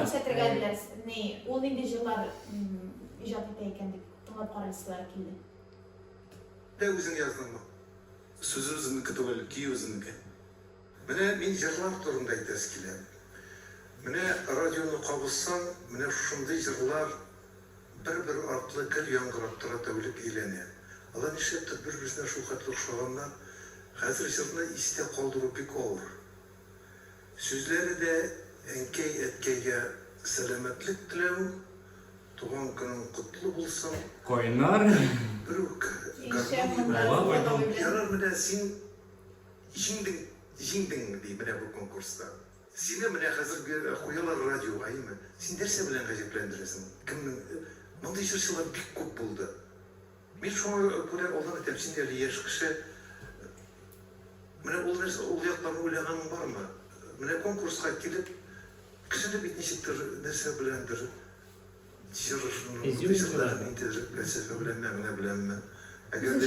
күрсәтергә диләр. Не, ул инде җырлар иҗат итә икән дип тыңлап карыйсызлар килде. Де өзің яздыңмы? Сөзі өзімнікі түгел, күй өзімнікі. Менә мен жырлар турында айтасы килә. Менә радионы кабызсаң, менә шундай жырлар бір-бір артлы кел яңгырап тора тәүлек әйләнә. Алар нишләптер бер-берсенә шул хәтле охшаганнар. Хәзер жырны истә калдыру бик авыр. Сүзләре дә әнкәй әткәйгә сәламәтлек теләү, туган көнең котлы булсын. Койнар. Брук. Ярар менә син җиңдең ди менә бу конкурста. Сине менә хәзер куялар радиога, әйме? Син нәрсә белән гаҗәпләндерәсең? Кемнең мондай җырчылар бик күп булды. Мин шуңа күрә алдан әйтәм, син әле яшь кеше. Менә ул нәрсә ул яктан уйлаганың бармы? Менә конкурска килеп, кешене бит ничектер нәрсә беләндер җырышны, беләнме? Әгәр дә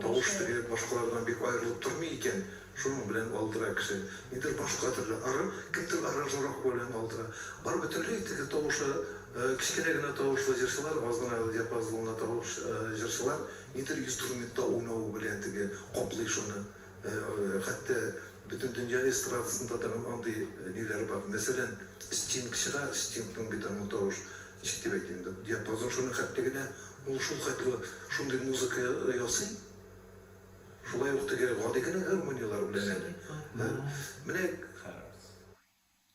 тавыш теге башкалардан бик аерылып тормый икән, шуның белән алдыра кеше. Нидер башка төрле кемдер аранжировка белән алдыра. Бар бөтенләй теге тавышы, кечкенә генә тавышлы җырчылар, аз гына диапазонлы тавыш җырчылар, нидер инструментта уйнау белән теге каплый шуны. Хәтта бөтен дөнья эстрадасында да андый ниләр бар. Мәсәлән, Стинг чыга, Стингның бит аны тавыш ишетеп әйткәндә, диапазон шуны хәтта генә ул шул хәтле шундый музыка ясый. Шулай ук теге гади генә гармониялар белән әле. Менә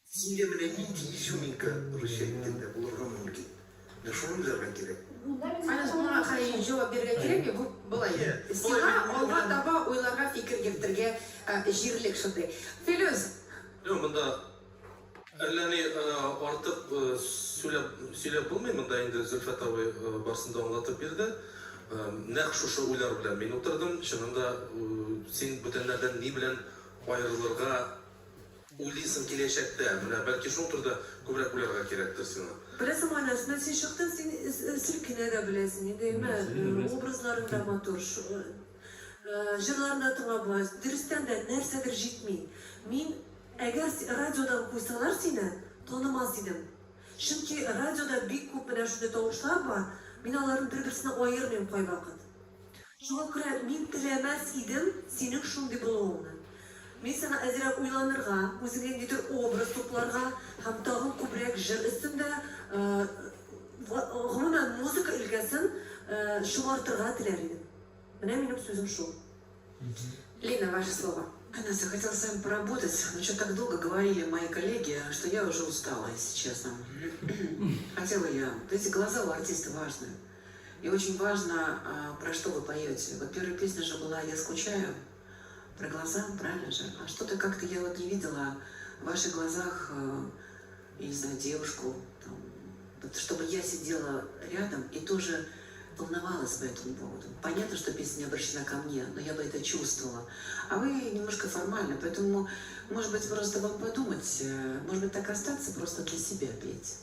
синдә менә нинди изюминка русча әйткәндә булырга мөмкин. Менә шуны белергә кирәк. Ана шуңа карай җавап бирергә кирәкме? Бу булай. Сиңа алга таба уйларга, фикер йөртергә җирлек шундый. Филүз. Монда әллә ни артык сөйләп булмый, монда инде Зөлфәт абый барсында аңлатып бирде. Нәкъ шушы уйлар белән мин утырдым. Чынында син бүтәннәрдән ни белән аерылырга уйлыйсың киләчәктә? Менә бәлки шул турда күбрәк уйларга кирәктер сиңа. Беләсең, Анас, мен син чыктың, син силкенә дә беләсең, инде образларың да матур, җырларны да тыңлап буласың. Дөрестән дә нәрсәдер җитми. Мин әгәр радиодан куйсалар сине, танымас идем. Чөнки радиода бик күп менә шундый тавышлар бар, мин аларны бер-берсенә аермыйм кайвакыт. Шуңа күрә мин теләмәс идем синең шундый булуыңны. Мин сиңа әзрәк уйланырга, үзеңә нидер образ тупларга һәм тагын күбрәк җыр өстендә гомумән музыка өлкәсен шомартырга теләр идем. Менә минем сүзем шул. Лина, ваши слова. Анас, я хотела с вами поработать, но что так долго говорили мои коллеги, что я уже устала, если честно. Хотела я. Эти глаза у артиста важны. И очень важно, про что вы поете. Вот первая песня же была «Я скучаю», про глаза, правильно же? А что-то как-то я вот не видела в ваших глазах, я не знаю, девушку, там, вот чтобы я сидела рядом и тоже волновалась по этому поводу. Понятно, что песня не обращена ко мне, но я бы это чувствовала. А вы немножко формально, поэтому, может быть, просто вам подумать, может быть, так остаться, просто для себя петь.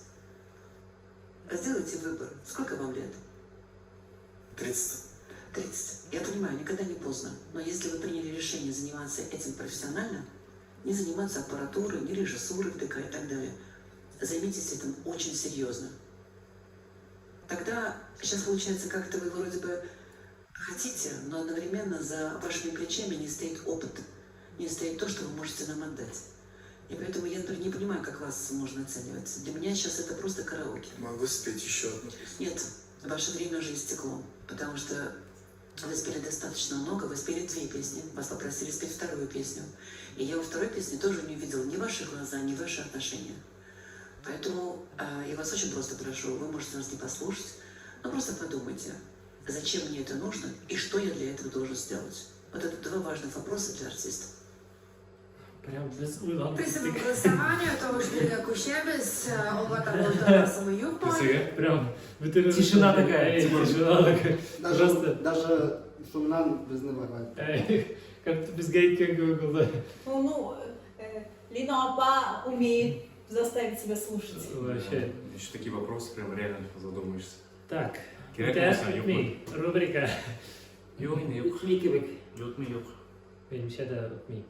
Сделайте выбор. Сколько вам лет? 30. 30. Я понимаю, никогда не поздно. Но если вы приняли решение заниматься этим профессионально, не заниматься аппаратурой, не режиссурой и так далее, займитесь этим очень серьезно. Тогда сейчас получается, как-то вы вроде бы хотите, но одновременно за вашими плечами не стоит опыт, не стоит то, что вы можете нам отдать. И поэтому я, например, не понимаю, как вас можно оценивать. Для меня сейчас это просто караоке. Могу спеть еще одну песню? Нет, ваше время уже истекло, потому что вы спели достаточно много, вы спели 2 песни, вас попросили спеть 2-ю песню. И я во 2-й песне тоже не увидела ни ваши глаза, ни ваши отношения. Поэтому я вас очень просто прошу, вы можете нас не послушать, но просто подумайте, зачем мне это нужно и что я для этого должен сделать. Вот это 2 важных вопроса для артиста. Прям без уйла. При самом голосовании, то уж как ущебес, оба того, что самый юбой. Прям Тишина такая. Тишина такая. Даже шумнан безнывать. Как-то без гайки было. Ну, Лина Апа умеет заставить себя слушать. Вообще. Еще такие вопросы, прям реально задумаешься. Так. Керек болса, Рубрика. Yok, yok. Ütmi kebek. Yok mu yok. Benimse de öpmeyin.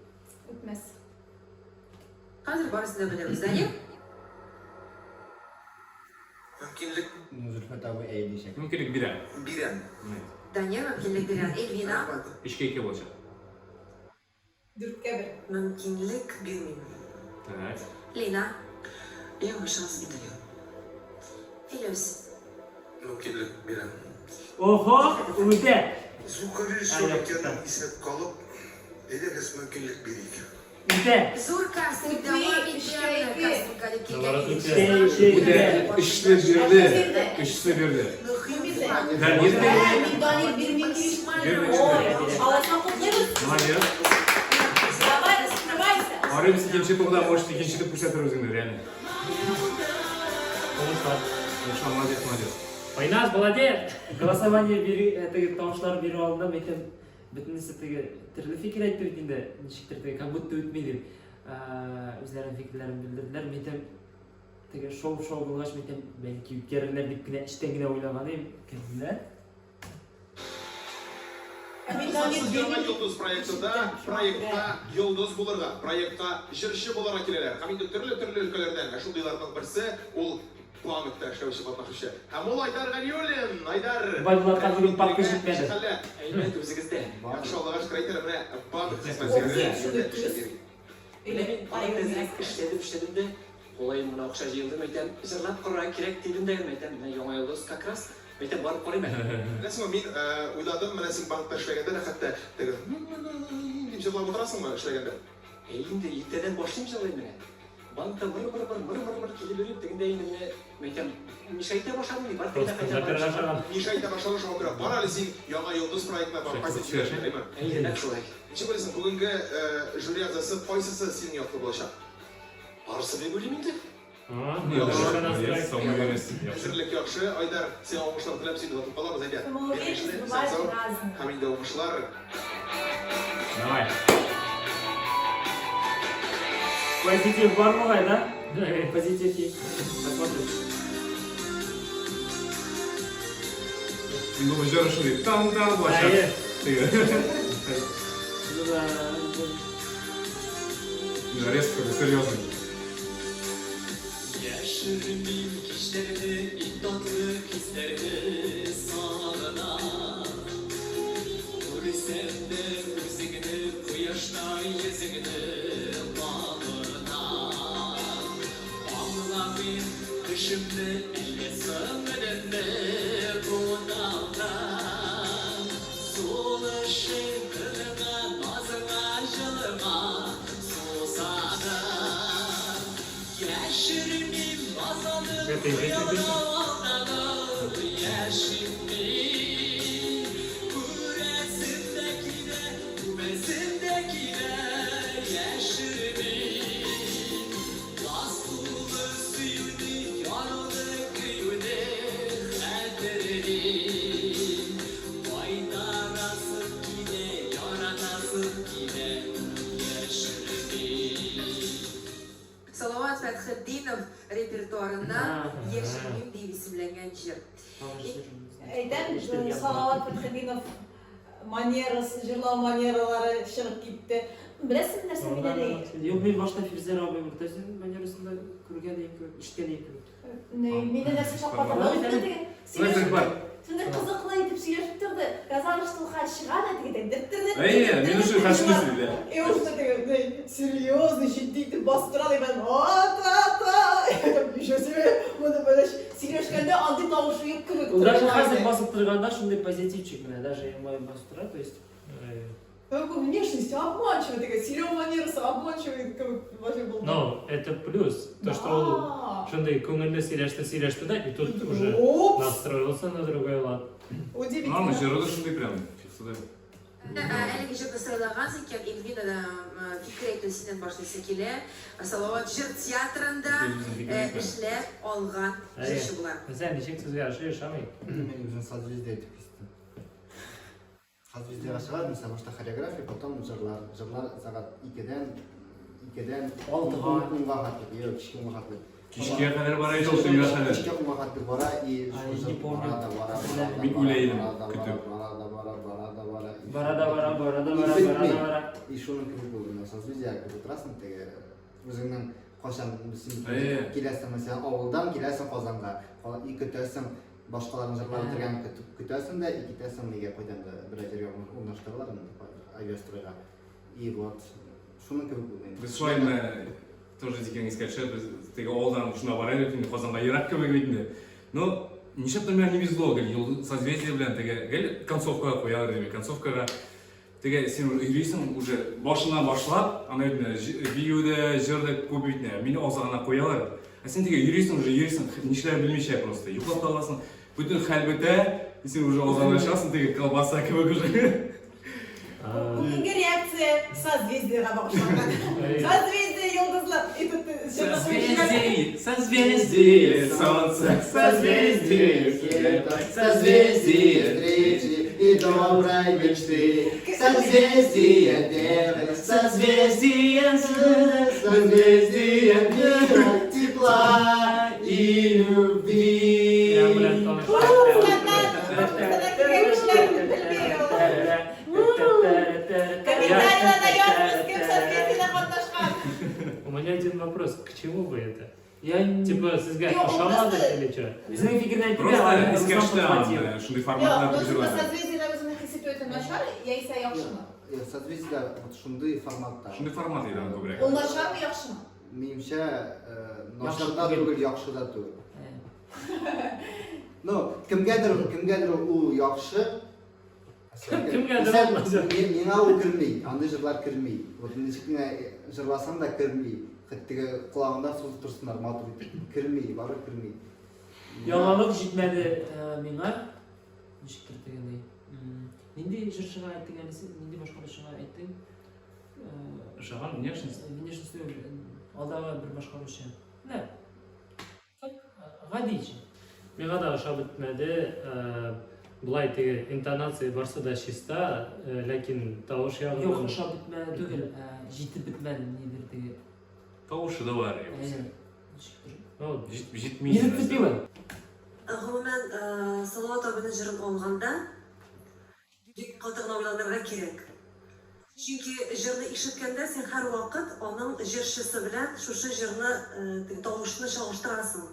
Ötmez. Hazır barısını biliriz, değil mi? Mümkünlük Zülfet abi ey diyecek. Mümkünlük bir an. bir an. Daniel, mümkünlük bilen Elvina. İşke iki olacak. Dürtke bir. Мумкинлик bilmiyorum. Evet. Lina. Я вам шанс не даю. Филюс. Mümkünlük bir an. Oho, uyde. Звуковой режиссер ise kalıp ederiz mümkünlük bir iki. Uyde. Зур кастинг, давай бедерный кастинг, Şey. Üçte birde. Üçte birde. Ben yedim. Дани bir микиш. Bir Ой, Аласан kutlarız. Молодец. Давай, раскрывайся. Arayı biz ikinci turda, может ikinci de pusatır özünü, реально. Конечно, молодец, молодец. Ойнас, молодец! Голосование бери, тауышлар беріп алдында мен бүтінісі түрлі fikir айтты бит енді нешіктір как будто өтмей деп өздерінің фикірлерін білдірділер. Мен шоу болғаш мен бәлки үткерілер деп кіне іштен кіне ойлаған едім. Кімділер? Яңа Йолдыз проектта Йолдыз булырга, проектка җырчы буларга киләләр. Һәм инде төрле өлкәләрдән шундыйларның берсе ул Пламетта эшләүче катнашучы. Һәм ул Айдар Галиуллин. Айдар. Байларга бүген паркка җитмәде. Әйбәт үзегездә. Яхшы Аллага шөкер әйтәләр, менә Пламет İşledim de olayım buna akşam yıldım meyten zırlap kurar kirek değilim de meyten Яңа Йолдыз как раз meyten barıp koyayım ben. Нәрсәме мин уйладым, менә син банкта эшләгәндә хәтта теге дип җырлап утырасыңмы эшләгәндә? Elimde ilkeden başlayayım çalayım ben. Bankta mır kili verip teginde inne meyten nişayta başladım diye barıp kayda Нишайта башланыш окура. Бар әле син Яңа Йолдыз проектына барып кайтып эшләшәме? Әйдә, шулай. Ничек беләсең, бүгенге жюри әгъзасы кайсысы синең яклы булачак? Барысы бик үлем инде. Әзерлек яхшы, Айдар, сиңа уңышлар теләп сине тотып калабыз әйдә. Һәм инде уңышлар. Давай. Позитив бар болай, да? Позитив есть. Посмотрим. Ну, жарышы деп, там başlar. Резко, серьезно. Yaşırmayayım kişlerini, iddiatlı hislerini sağına. Vursam da müziğini, kıyaşla yüzünü bağına. Anlamayayım kışımda, elle sönmeden bunalda. Soluşun kırına, nazına, jılına, susana. Yaşırmayayım azalım, uyanalım, yaşırmayayım. Әйтәм, Салават Фәтхетдинов манерасы, жырлау манералары шығып кетті. Білесің нәрсе мен әлі? Yok, мен башта Фирзер абай бұртайсың, манерасында көрген екен, ішткен екен. Мені нәрсе шақпатыр. Сонда қызықлы етіп сөйлесіп тұрды. Казалыштылға шығады деген. Мен үшін қашынысың. И он что такой, серьезный, жиддейді басып тұрады. И мен, еще себе, мұны бөлеш. Сөйлескенде андай тауышы еп күліп тұрды. Даже қазір басып тұрғанда шындай позитивчик, даже мой басып тұрады, то есть... Внешность обманчивая, такая силёв манерасы обманчивая, как вообще был. Но это плюс. То, что он шундай көңілді сөйлешті да, и тут уже настроился на другой лад. Удивительно. Жырылы шундай прям. Әлеге жырды сайлағансың кен, Эльвина да фикір сенен башлысы келе, Салават жыр театрында ішлеп алған жыршы бұлар. Сен нешек сөзге ашық шамай? Мен уже созвездие етіп кестім. Созвездияға шығады, мысалы башта хореография, потом жырлар сағат 2-ден 6-ға ұнға қатып, кішкі ұнға қатып. Кешке қадар бара еді, осы ұнға қадар. Кішкі ұнға қатып бара, и Мен ойлайдым, күтіп. Бара. И шуның кімі болды, созвездияға кіріп отырасың, теге өзіңнің қошан келесің, mesela ауылдан келесің Қазанға, и күтесің, башқалардың жырларын тұрған күтесің да, и кетесің неге қойдан да бір әжерге орнаштырылар, авиастройға. И вот, шуның кімі болды. Біз шойын тоже декенге сказать, біз теге ауылдан шуна барайын өтінде Қазанға ерак көмек етінде. Но нешептен мен не везло, созвездие білен, теге концовкаға қоялар деме, концовкаға теге сен үйрейсің уже башынан башлап, ана видеода, жырды көбейтіне, мені аузағына қоялар. Сен теге үйрейсің, нешелер білмейше просто. Юқлап таласың, бүтін хәл біті, сен уже аузағына шығасың, теге колбаса көбек уже. Бүгінгі реакция созвездияға бағышталған. Созвездие йолдызлар. Созвездие солнце, созвездие встречи и доброй мечты. Созвездие девы, созвездие тепла и любви. У меня один вопрос, к чему бы это? Я Типа, сізге ұшамады или что? Біздің фигірін Просто ескер штам, шундай форматлар жүріледі. Созвездие өзінің хиситуетін нашар, яйса яқшыны. Созвездие шундай форматта. Шундай формат еді көбірек. Ол нашар мı яқшыны? Менімше, нашарда түгіл, яқшыда түгіл. Ну, кімгедір ол яқшы. Меңа ол кірмей, андай жырлар кірмей. Вот нешекіне жырласаң да кірмей. Қыттығы құлағында созып тұрсындар, матур кірмей, бары кірмей. Яңалық жетмеді меңа. Нешіктір дегендей. Нендей жыр шыға айттың әлісі? Нендей башқалы шыға айттың? Жаған внешность? Внешность алдағы бір башқалы ше. Не? Ғадейші. Меңа да ұша бітмеді. Бұлай теге интонация барса да чиста, ләкин тауыш яғын... Yok, ұша бітмеді түгіл, жеті бітмеді недер теге. Тауышы да бар. Жетмейді. Нені бітпейді? Ғылымен Салауат абының жырын алғанда қалтығына ойланырға керек. Çünkü жырны ишеткенде сен һәр вакыт оның жыршысы белән шушы жырны тавышны чагыштырасың.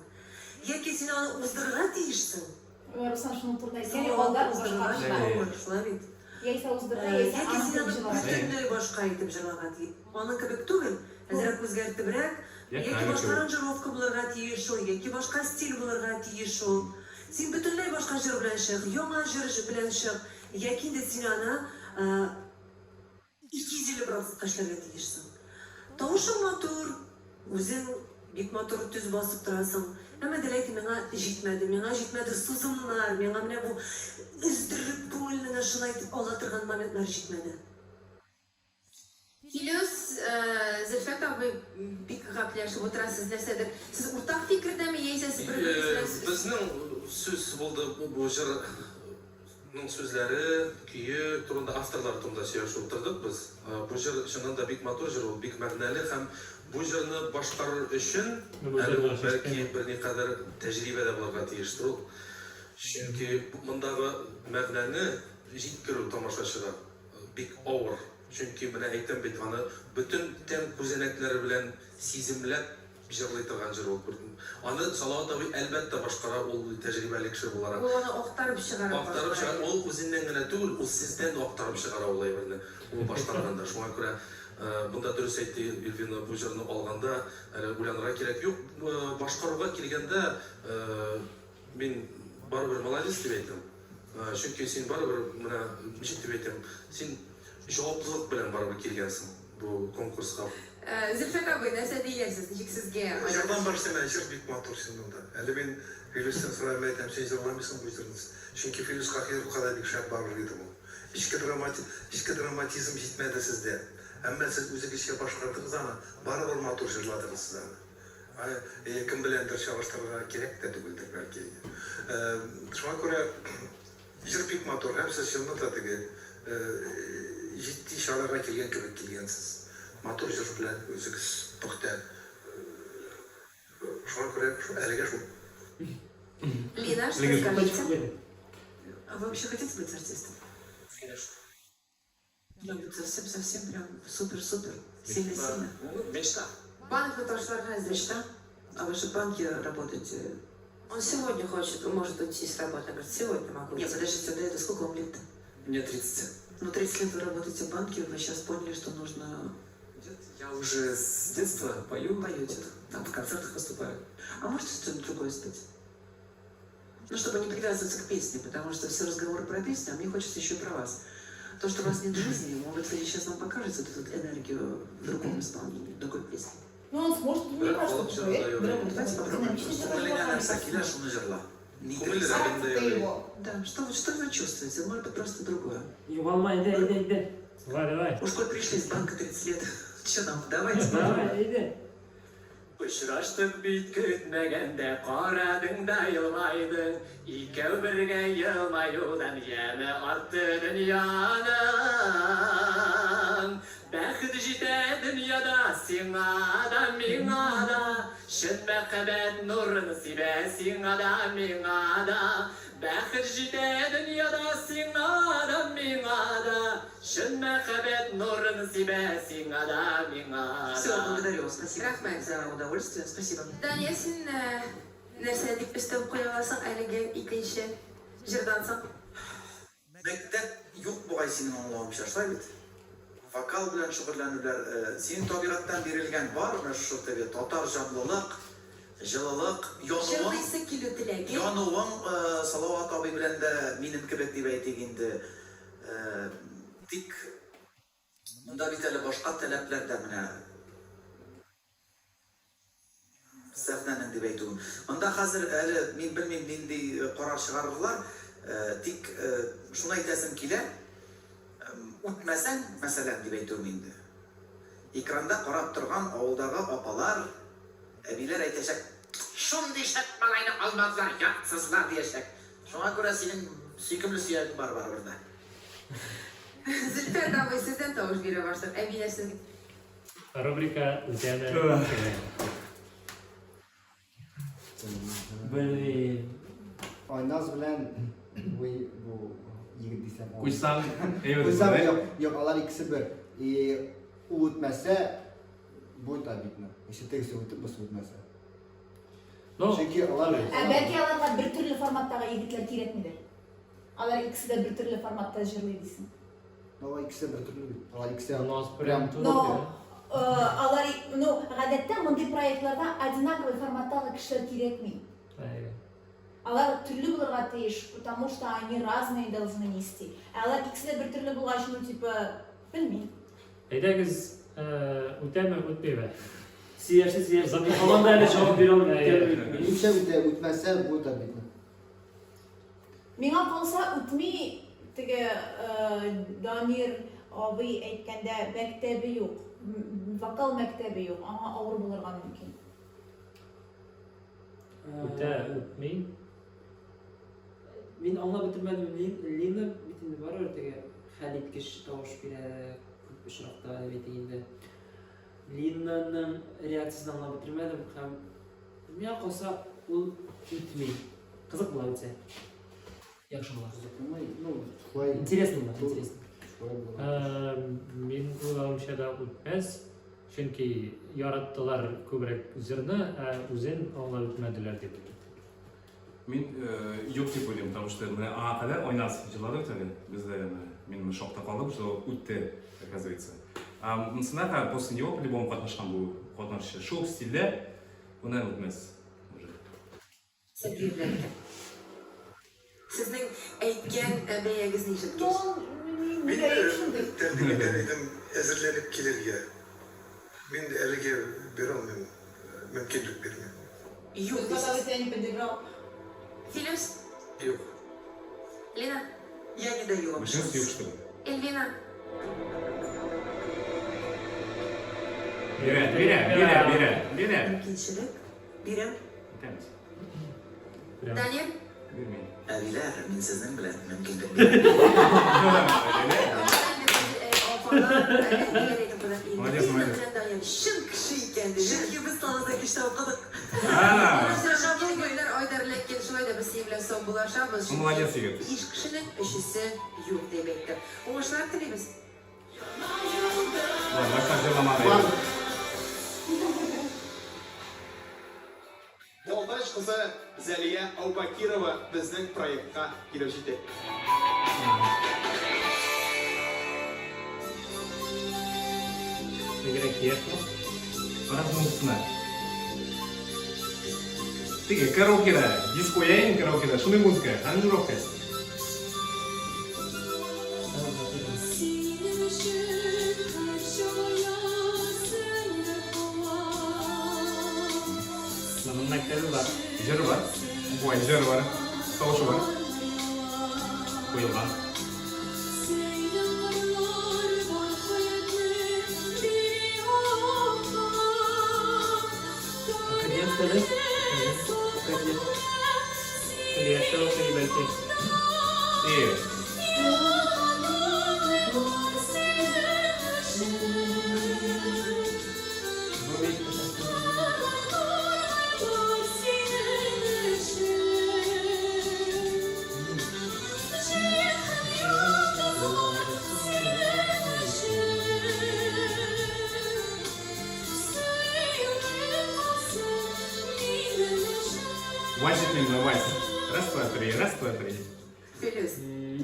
Яки сен аны уздырырга тиешсең. Руслан шуның турында әйткән, алдар башка. Яйса уздырырга, яйса бүтүнләй башка итеп җырларга тиеш. Аның кебек түгел, әзрәк үзгәртебрәк, яки башка аранжировка булырга тиеш ул, яки башка стиль булырга тиеш ул. Син бүтүнләй башка җыр белән чык, яңа җыр белән чык, яки инде син аны 250% эшләргә тиешсең. Тавышың матур, үзең бик матур төз басып торасың. Әмма дәләйтем, миңа җитмәде сузымнар, миңа менә бу үздереп күңелне шулай итеп ала торган моментлар җитмәде. Плюс, Зөлфәт абый бик гәпләшеп утырасыз нәрсәдер. Сез уртак фикердәме яисә сез бер-берегезгә? Безнең сүз булды бу җырның сүзләре, көе турында авторлар турында сөйләшеп утырдык без. Бу җыр чыннан да бик матур җыр, ул бик мәгънәле һәм бу җырны башкарыр өчен бәлки берникадәр тәҗрибә дә булырга тиештер ул. Чөнки мондагы мәгънәне җиткерү тамашачыга бик авыр. Чөнки менә әйтәм бит аны бөтен тәм күзәнәкләре белән сиземләп җырлый торган җыр булып күрдем. Аны Салават абый әлбәттә башкара, ул тәҗрибәле кеше буларак. Ул аны актарып чыгара. Актарып чыгара, ул үзеннән генә түгел, ул сездән актарып чыгара ул әйберне. Ул башкарганда. Шуңа күрә бунда дөрес әйтте Эльвина бу җырны алганда, әле уйланырга кирәк юк. Башкаруга килгәндә мин барыбер молодец дип әйтәм. Чөнки син барыбер менә ничек дип әйтәм, син җаваплылык белән барыбер килгәнсең бу конкурска. Зөлфәт абый, нәрсә диярсез? Ничек сезгә? Җырдан барсам, җыр бик матур синең. Әле мин Филистен сорап әйтәм, син җырламыйсың бу җырны. Чөнки Филис Хакир кадәр бик шәп барыр иде бу. Ичке драматизм җитмәде сездә. Әмма сез үзегезчә башкардыгыз аны, барыбер матур җырладыгыз сез аны. Кем беләндер чагыштырырга кирәк тә түгелдер бәлки. Шуңа күрә җыр бик матур, һәм сез чыннан да теге җитди чаларга килгән кебек килгәнсез. Матур җыр белән үзегез пөхтә. Шуңа күрә әлегә шул. Лина, что скажете? А вы вообще хотите быть артистом? Конечно. Ну, вот совсем прям супер-супер, сильно-сильно. Мечта. Банк тоже организует. Мечта? А вы же в банке работаете? Он сегодня хочет, может уйти с работы. Говорит, сегодня могу. Нет, подождите, до этого сколько вам лет-то? Мне 30. Ну, 30 лет вы работаете в банке, вы сейчас поняли, что нужно... Я уже с детства пою. Поете. Там в концертах выступаю. А можете что-нибудь другое спеть? Ну, чтобы не привязываться к песне, потому что все разговоры про песню, а мне хочется еще и про вас. То, что у вас нет жизни, может, сейчас вам покажется вот эту энергию в другом исполнении, в другой песне. Ну, он сможет, мне кажется, Давайте попробуем. Күңелеңә нәрсә килә, шуны җырла. Да, что вы чувствуете? Может быть, просто другое. Югалма, иди. Давай. Уж коль пришли из банка 30 лет, что там, давайте. Давай, иди. Очраштык бит көтмәгәндә, карадың да елмайдың. Икәү бергә елмаюдан яме артты дөньяның. Бәхет җитә дөньяда сиңа да, миңа да. Шын мәхәббәт нурын сибә сиңа да, миңа да. Бәхет җитә дөньяда сиңа да, миңа да. Шын мәхәббәт нурын сибә сиңа да, миңа да. Все, благодарю вас, спасибо Рахмет. за удовольствие, спасибо. Дания, син нәрсә дип өстәп куя аласың әлеге икенче җырдан соң? Мәктәп юк бугай синең аңлавымча, шулай бит? Вокал белән шөгыльләнүләр, синең табигатьтән бирелгән бар, менә шул теге татар җанлылык, җылылык, януың, Җырлыйсы килү теләге. януың Салават абый белән дә минем кебек дип әйтик инде. Тик монда бит әле башка таләпләр дә менә сәхнәнең дип әйтүем. Монда хәзер әле мин белмим нинди карар чыгарырлар, тик шуны әйтәсем килә. Үтмәсәң, мәсәлән, дип әйтүем инде. Экранда карап торган авылдагы апалар, әбиләр әйтәчәк, шундый шәп малайны алмадылар, ятсызлар диячәк. Шуңа күрә синең сөйкемле сөйләгән бар барыбер. Зөлфәт абый, сездән тавыш бирә башлар. Әби нәрсә дип? Рубрика үтәме. Айназ белән бу егет дисәм. Куйсаң, Куйсаң, юк, алар икесе бер. У үтмәсә, бу да битме. Тегесе үтеп, бу үтмәсә. Чөнки алар... Бәлки аларга бер төрле форматтагы егетләр кирәкмидер. Алар икесе дә бер төрле форматта җырлый дисең. Алар икесе бер төрле бит. Алар икесе прям алар, гадәттә мондый проектларда одинаковый форматтагы кешеләр кирәкми. Алар төрле булырга тиеш, потому что они разные должны нести. Алар икесе дә бер төрле булгач, типа, белмим. Әйдәгез, үтәме, үтмәйме? Сияшсез. Команда әле җавап бирә алмый. Үтмәсә, бу да битме. Миңа калса үтми, теге Дамир абый әйткәндә мәктәбе юк. Вокал мәктәбе юк. Аңа авыр булырга мөмкин. Үтмәй. Мин аңлап бетермәдем. Лина бит инде барыр теге хәл иткеч тавыш бирә күп очракта дип инде. Линаның реакциясын аңлап бетермәдем һәм миңа калса ул үтми. Кызык була үтсә. Яхшы була. Ну, шулай. Интересно була, интересно. Шулай була. Мен уйлауымша да үтмәс, чөнки яраттылар күбрәк җырны, үзен аңлап үтмәделәр дип уйлыйм. Мен yok деп ойлаймын, потому что мына аңа кадәр ойнас җырладык та бездә мен шокта калдым, что үтте, оказывается. Мынсына после него по-любому катнашкан бу катнашы. Шул стильдә унан үтмәс уже. Sizning aytgan bayagingizni eshitgach, Мен тәрбиеледім әзірленіп келерге. Мен әліге бере алмаймын, мүмкіндік бермеймін. Yok. Когда бы тебя не поддержал. Филюс, Жоқ. Лина, Я не даю вам Машинасы yok шанс. что ли? Эльвина. Бере. Mümkünçilik. Берем. Bitamiz. Данир, Бермейін. Әбиләр, мен сезнең белән мөмкинлек Молодец, молодец. Шын кіші екен dedi. Çünkü biz tanıdık işte okudık. Aydarlarken şöyle bir sevgiler son bulaşamız. Молодец, егет. İş kişinin işisi yok demektir. Oğuşlar dileriz. Ладно, başka жырламады. Долдач кызы Зәлия Аубакирова безнең проектка килеп җитә. Играть ясно. Размусына. Тиге караокеда, диско яйын караокеда, шундый музыка, аранжировка. Мынаның мәктәбе бар. Жыры бар. Ой, жыры бар. Тавышы бар. Куелган. Академ dedi. Академ. Клиентта okey belki. İyi. Вальсетмен вальс. Раз, два, три, раз, два, три. Filiz.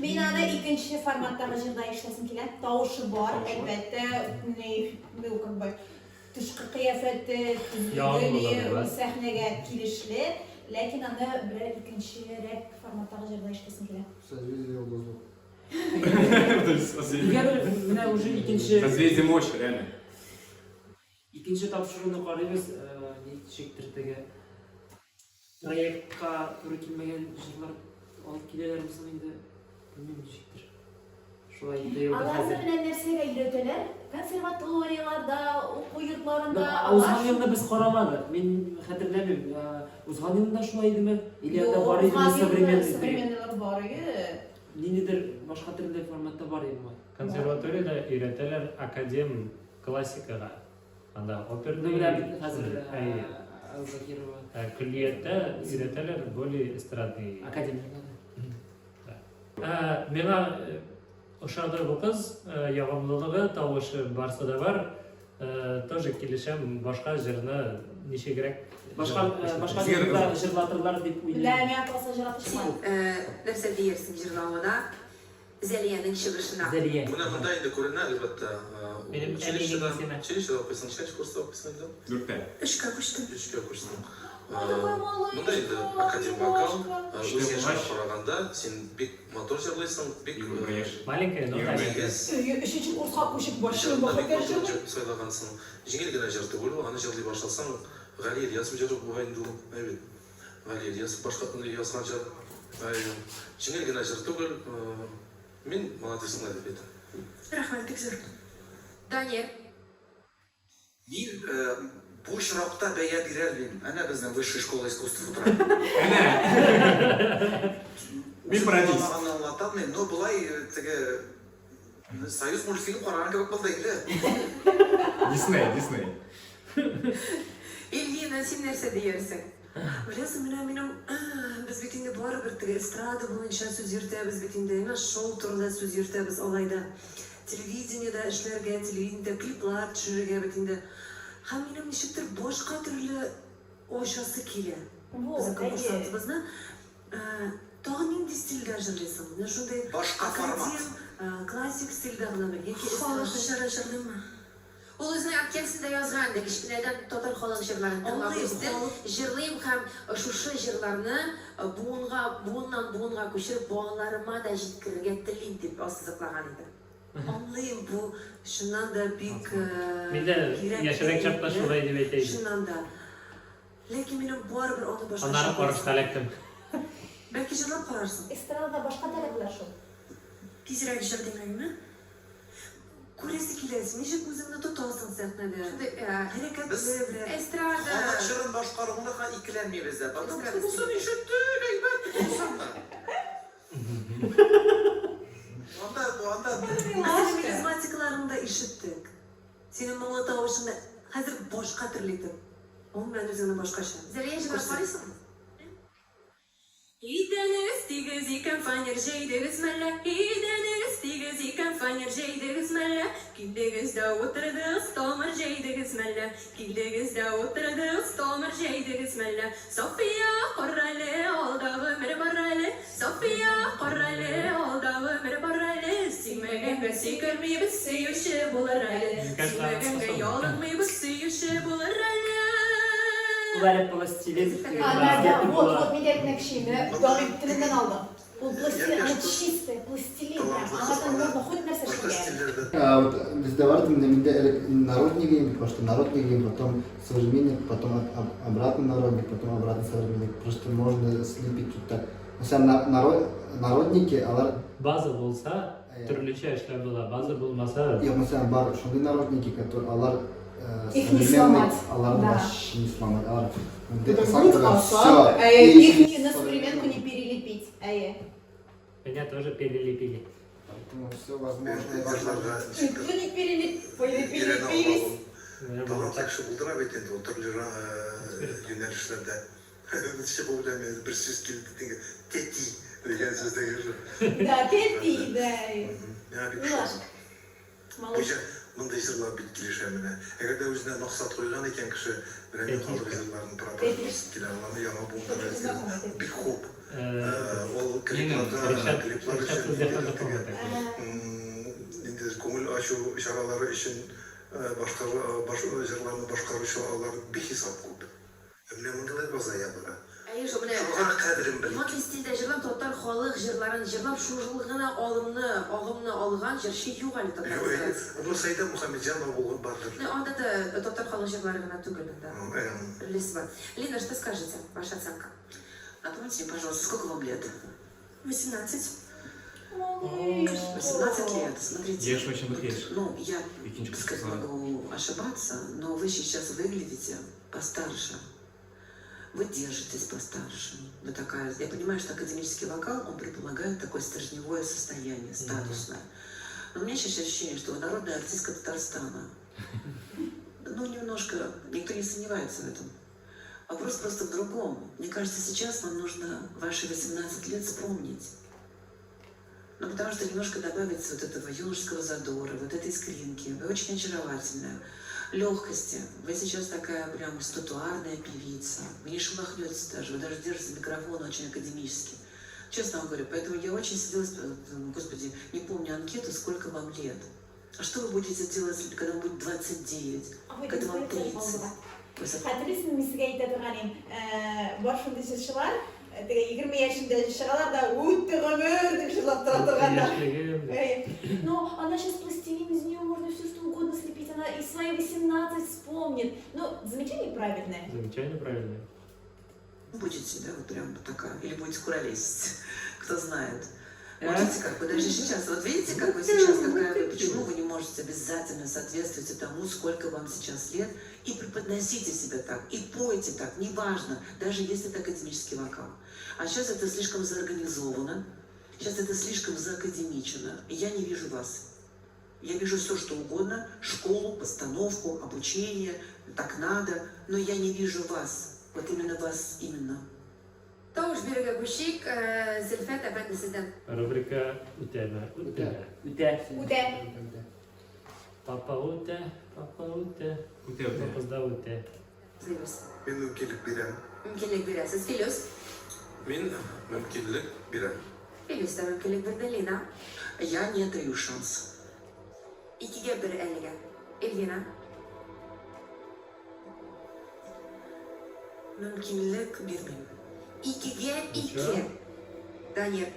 Men ana ikkinchi formatdagi jilda ishlasim keladi. Tovushi bor, albatta, bu как бы tashqi qiyofati, tuziligi, sahnaga kelishli, lekin ana bir ikkinchi rap formatdagi jilda ishlasim keladi. Созвездие Юлдызы. Егер менә уже икенче Созвездие мощи, реально. икенче тапшыруны карыйбыз, ничектер теге проектка туры килмәгән җырлар алып киләләр мисал инде белмим ничектер. Шулай инде юлда Алар хәзер. белән нәрсәгә өйрәтәләр? Консерваторияларда, уку йортларында. Узган елда без карамадык. Мин хәтерләмим. Узган елда шулай идеме? Или анда бар идеме современный? Современныйлар бар иде. Ниндидер башка төрле форматта бар идеме? Консерваторияда өйрәтәләр академ классикага. Анда оперный. Хәзер Әйе. Аубакирова. Күллиятта өйрәтәләр более эстрадный. Академияда. Миңа ошады бу кыз, ягымлылыгы, тавышы барса да бар. Тоже килешәм башка җырны ничегрәк. Башка җырда җырлатырлар дип уйлыйм. لا ما قصة جرات الشمال. Нәрсә диерсең җырлавына? Зәлиянең чыгышына. Зәлия. Мына мында инде күренә, әлбәттә. Benim Училищеда укыйсың, ничәнче курста укыйсың инде? 4-тә. 3-кә күчтем. 3-кә күчтең. Мында инде академ вокал, үз яшеңә караганда син бик мотор җырлыйсың, бик Маленькая, но Üçüncü kursa koşup başlıyorum. бик Bakın мотор җыр сайлагансың. Җиңел генә җыр түгел, аны җырлый башласаң, Гали Ильясов җыры бугай инде ул. Әйбәт. Гали Ильясов башка язган җыр. Җиңел генә җыр түгел. Мин молодецсың дип әйтәм. Рәхмәт, бик зур. Данир. Мин бу очракта бәя бирә алмыйм. Әнә безнең высшая школа искусств утыра. Мин парадис. Аңлатам, но булай теге Союз мультфильм караган кебек булды инде. Дисней. Эльвина, син нәрсә диерсең? Білесің, менің біз бекенде барыбір тіге эстрада бойынша сөз ертеміз бекенде, емес шоу турында сөз ертеміз алайда. Телевидениеда ішлерге, телевидениеда клиплар түсірерге бекенде. Һәм менің нешіктір башқа түрлі ойшасы келе. Біздің конкурсантымызны. Тағы нендей стильде жырлайсың? Шундай Башқа формат. Классик стильде ғана ма? Халықты жыра жырлама. Ол өзінің актесінде язғанды, кішкенеден татар халық жырларын тыңлап өстім. Жырлайым һәм шушы жырларны буыннан көшіріп, балаларыма да жеткірге тілейм деп асызықлаған еді. Anlayayım bu şundan da büyük Bir de yaşadık çapta şurayı da bekleyin. Şundan da. Lakin benim bu arada onu başka Onlara karıştı lektim. Belki jırlap kararsın. Estrada başka talep şu. Tezirek jır demeyi mi? Kuresi kilesi, nişek üzümünü tutasın sehneleri. Hareket böyle. Estrada. Halk jırın başkarımlığa ikilenmeyiz de. Tutulsun işitti, elbette tutulsun da. Onda Senin karizmatikalarını da işittik. Senin mala tavuşunda hazır boş hatırladım. Onun ben üzerine başka şey. Zereye jıra varısın. İdeniz tigez iken fanyer jeydiz melle. İdeniz tigez iken fanyer jeydiz melle. Gildeniz de oturduz tomar jeydiz melle. Gildeniz de oturduz tomar jeydiz melle. Sofia korrale oldağı mer barrale. Sofia korrale oldağı mer barrale. Simegen ve sikermi bir seyişe bular ale. Simegen ve yolun bir seyişe bular ale. Bu hep böyle stiliz. Вот, меня это накшины, Домик тилиnden aldım. Bu пластилин, она чистая, пластилин. Anadan можно хоть нәрсе шугать. Bizde vardı народный гейм, просто народный гейм, потом современник, потом обратно народник, потом обратно современник. Просто можно слепить тут так. Mesela народники, алар... Bazı olsa türlüçe işler dolar, bazı bulmasa... Yok mesela var, şunday народники, которые алар Их не сломать. Алар Да. не сломать, алар... Их на современку не перелепить. Меня тоже перелепили. Поэтому все возможно. Никто не перелепились. Tamam takşı buldurar beten o türlü yönelişlerde. İşte bu da bir söz geldi. Teti diye sözde geçiyor. Да, тети, да. Ya bir şey. Hoca bunday jırlar bitkiliş emine. Eğer de özüne maksat koygan eken kişi bilen kalır jırların propagandası kiler olanı yana bundan özgür bir hop. O kliplarda көңіл ашу шаралары үшін жырларны башкаручу алар бехисап кылды. Эмне мындайлар базая бара. Шуга кадырын бил. Мотлы стильде жырлап татар халық жырларын жырлап шу жылгына агымны алган жырчы юк әле татар. Бу Сайда Мухамеджанова булган бардыр. Анда да татар халық жырлары гына түгел да. Лис бар. Лина, что скажете? Ваша оценка? Напомните мне, пожалуйста, сколько вам лет? 18. 18 лет, смотрите. Ешь очень ешь. Ну, я, так сказать, могу ошибаться, но вы сейчас выглядите постарше. Вы держитесь постарше. Вы такая, я понимаю, что академический вокал, он предполагает такое стержневое состояние, статусное. Но у меня сейчас ощущение, что вы народная артистка Татарстана. Ну, немножко, никто не сомневается в этом. Вопрос просто в другом. Мне кажется, сейчас вам нужно ваши 18 лет вспомнить. Ну, потому что немножко добавится вот этого юношеского задора, вот этой искринки. Вы очень очаровательная. Легкости. Вы сейчас такая прям статуарная певица. Вы не шелохнетесь даже. Вы даже держите микрофон очень академически. Честно вам говорю. Поэтому я очень сидела, господи, не помню анкету, сколько вам лет. А что вы будете делать, когда вам будет 29, когда вам 30? Hatırlısın misli aytadiganim, boshunda shirchilar, 20 yaşında shirchilar da o'ttig'imir deb shirlab turadiganlar. Но она сейчас пластилин, из нее можно все что угодно слепить, она и свои 18 вспомнит. Ну, замечание правильное. Замечание правильное. Будете, да, вот прям такая, или будете куролесить, кто знает. Можете как бы даже сейчас, вот видите, как вы сейчас, какая вы, почему вы не можете обязательно соответствовать тому, сколько вам сейчас лет, и преподносите себя так, и пойте так, неважно, даже если это академический вокал. А сейчас это слишком заорганизовано, сейчас это слишком заакадемичено, и я не вижу вас. Я вижу все, что угодно, школу, постановку, обучение, так надо, но я не вижу вас. Вот именно вас, именно. Тауш берега көшейік, Зілфет әпәнді сізден. Рубрика үтәме. Үтәме. Үтә. Папа үтә. Папа үтә. Үтә. Қызда үтә. Филюс. Мен мүмкіндік беремін. Мүмкіндік бересіз. Филюс. Мен мүмкіндік беремін. Филюс та мүмкіндік берді. Лина. Я не даю шанс. Икіге бір әліге. Эльвина. Мүмкінлік бермеймін. Икіге ике. Данир.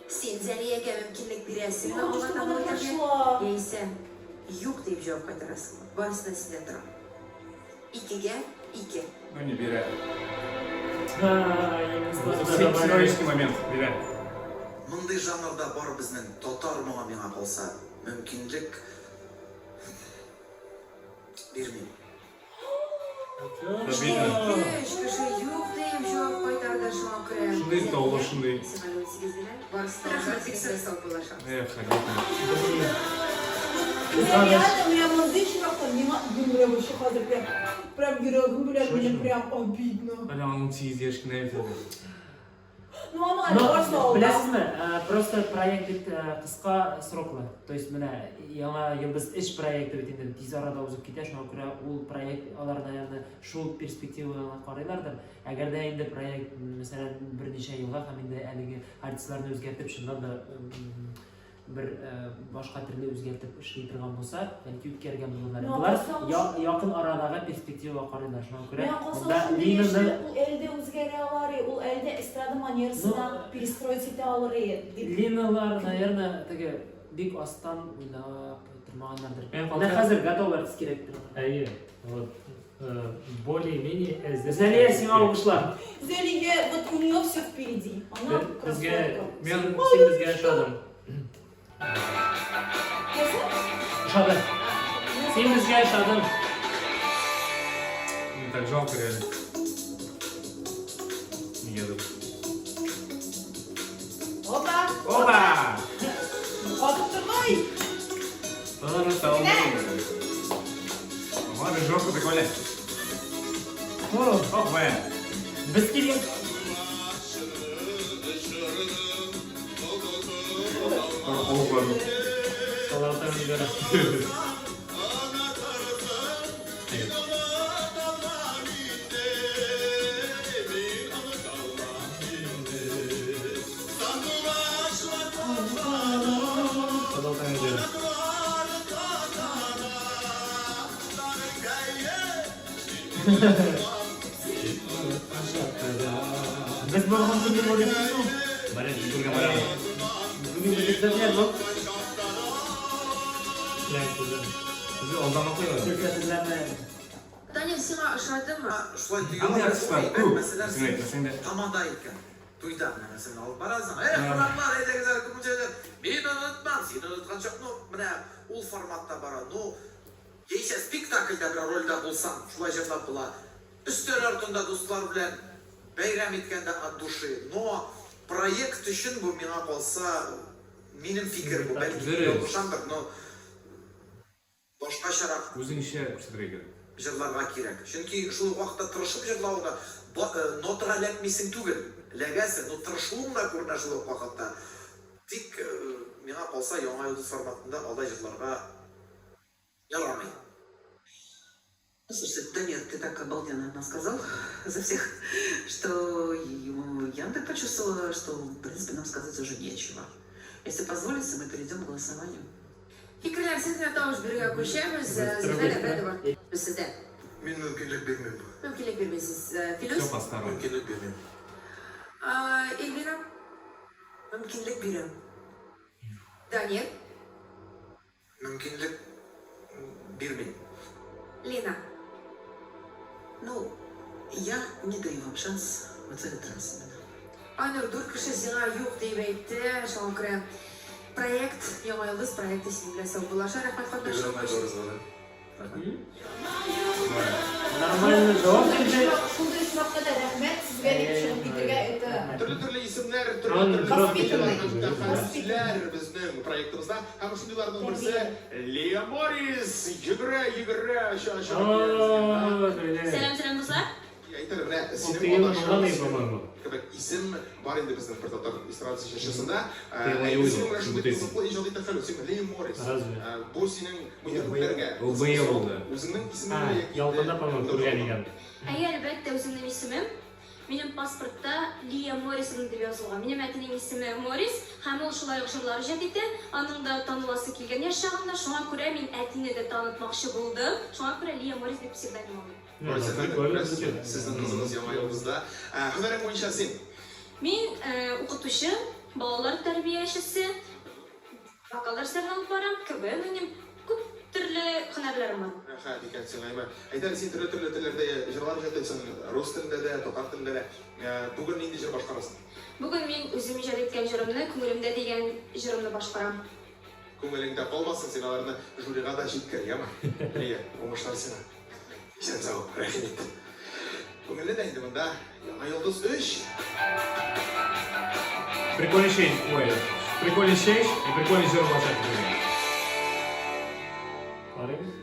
Сен Зәлияге мүмкіндік бересің. Ну, Оған что там она өтірге. прошла. Яйсе. Юк deyip cevap қайтарасың. Барысына сізден тұрам. Икіге ике. Ну не бере. Сен Психологический момент, бере. Мындай жанрда бар біздің тотар мұға меңа қалса, мүмкіндік бермеймін. Кіші юк deyip cevap қайтарды шуан күрі. Шындай таулы, шындай. Сен әлі өтсігізділер. Барысына сізден сау болашақ. Реально, у меня молодые чуваки, не прям вообще хазыр прям йөрәгем белән мне прям обидно. Аның 8 яшкина әйтеді. Ну, она просто Білесізме, просто проект бит қысқа сроклы. То есть міне яңа йылдыз іш проекті бит енді тез арада узып кете, шуңа күрә ул проект аларда яғни шул перспективаны карыйлардыр. Әгәр дә инде проект мәсәлән берничә елга һәм инде әлеге артистларны үзгәртеп шуннан да bir başka türlü үзгәртеп эшли торган булса, бәлки үткәргән булганнар. Булар якын арадагы перспектива карыйлар. Шуңа күрә монда Линаны ул әлдә үзгәрә алар, ул әлдә эстрада манерасына перестроить итә алар. Линалар, наверное, теге бик астан уйлап тормаганнардыр. Менә хәзер готов артист кирәктер. Әйе. Вот. Более-менее Зәлия, сиңа алкышлар. Зәлия, вот у нее все впереди. Она Безгә, красотка. мен син безгә ошадым. Ошады. Син безгә ошадым. Мне так жалко реально. Не еду. Опа! Опа! Катып тормай! Ладно, стало. Ладно, жопу так валяй. Ох, бля. Без килем. Салатан ибара. Салатан ибара. Без болған күнде ойлайсың. Барин, бүрген барин. Бүгін билеттерler bu. Bizi aldan okuyalım. Şirketlerine Данир, сиңа ошадымы? Шулай Андай артистлар көп. Мәселен, Сен айтма, сен де. тамада екен. Тойда мәселен алып барасың. Қонақтар, әйдәгізер, күміншелер. Мен ұнытмам, сен ұнытқан жоқ. Ну, міне, ол форматта бара. Ну, ейше спектакльда бір рольда болсаң, шулай жерлап бұла. Үстер артында достар білән бәйрәм еткенде от души. Но проект үшін бұл меңа қалса, менің фикір бұл. Бәлки олғышандыр, но башқа шарақ Өзіңше көрсетірге керек. жырларға керек. Чөнки шул вакытта тырышып жырлауга нотага эләкмисең түгел. Эләгәсең, но тырышуың да күренә шул вакытта. Тик миңа калса яңа йолдыз форматында алдай жырларга ярамый. Слушай, Данир, ты так обалденно нам сказал за всех, что я так почувствовала, что, в принципе, нам сказать уже нечего. Если позволите, мы перейдем к голосованию. Фикрлер, сізден тауыш беруге көшеміз. Зілфет әпәді бар. Біз сізден. Мен мүмкіндік бермеймін. Мүмкіндік бермейсіз. Все Филюс? по-старому. Мүмкіндік бермеймін. Эльвина? Мүмкіндік берем. Данир? Мүмкіндік бермеймін. Лина? Ну, я не даю вам шанс вот в этот раз. Айнур, дүр кіші сиңа юқ дейіп әйтті. Шоң күрі проект, яңа йылдыз проекті сен сау болаша. Рахмет қотбаш. нормальный жауап берді. Шундай сұраққа да рахмет, сізге де кішігіп кетірге өті. Түрлі исемлер, хәмсілер біздің проектімізда. Һәм шундайлардың бірісі Лия Морис. Жүгірі, Сәлем, сәлем, достар. Әйтер, менә Тыйым синең булган адашыңыз ей, по-моему. кебек исем бар инде безнең бер татар эстрада шәшәсендә. Тыйым Син юк, менә шундый бутыйсың. кызыклы иҗади тәхәллүс, син Лейм Моррис. Разве? Бу синең мөнирлекләргә. Ул быя булды. Үзеңнең Ha, исемеңне ялганда, по-моему, күргән икән. Әлбәттә үземнең исемем. Минем паспортта Лия Моррис дип язылган. Минем әтинең исеме Моррис, һәм ул шулай ук җырлар иҗат итә. Аның да таныласы килгән яшь чагында, шуңа күрә мин әтине дә танытмакчы булдым. Шуңа күрә Лия Моррис дип псевдоним алдым. Прикольно звучит. Сезнең кызыгыз яңа йолдызда. Һөнәрең буенча син Мин укытучы, балалар тәрбиячесе, вокал дәресләрен алып барам, КВН уйныйм, күп төрле һөнәрләрем бар. рәхәт икәнсең, Айма. Әйтәр, син төрле телләрдә җырлар иҗат итәсең, рус телендә дә, татар телендә дә. Бүген нинди җыр башкарасың? Бүген мин үзем иҗат иткән җырымны, күңелемдә дигән җырымны башкарам. Күңелеңдә калмасын, син аларны жюрига да җиткер, яма. Лия, уңышлар сиңа. Исән сау, рәхмәт. Күңелле дә инде монда яңа йолдыз 3. Прикольный шейш, ой, прикольный шейш и прикольный жир болашак. Карыйбыз.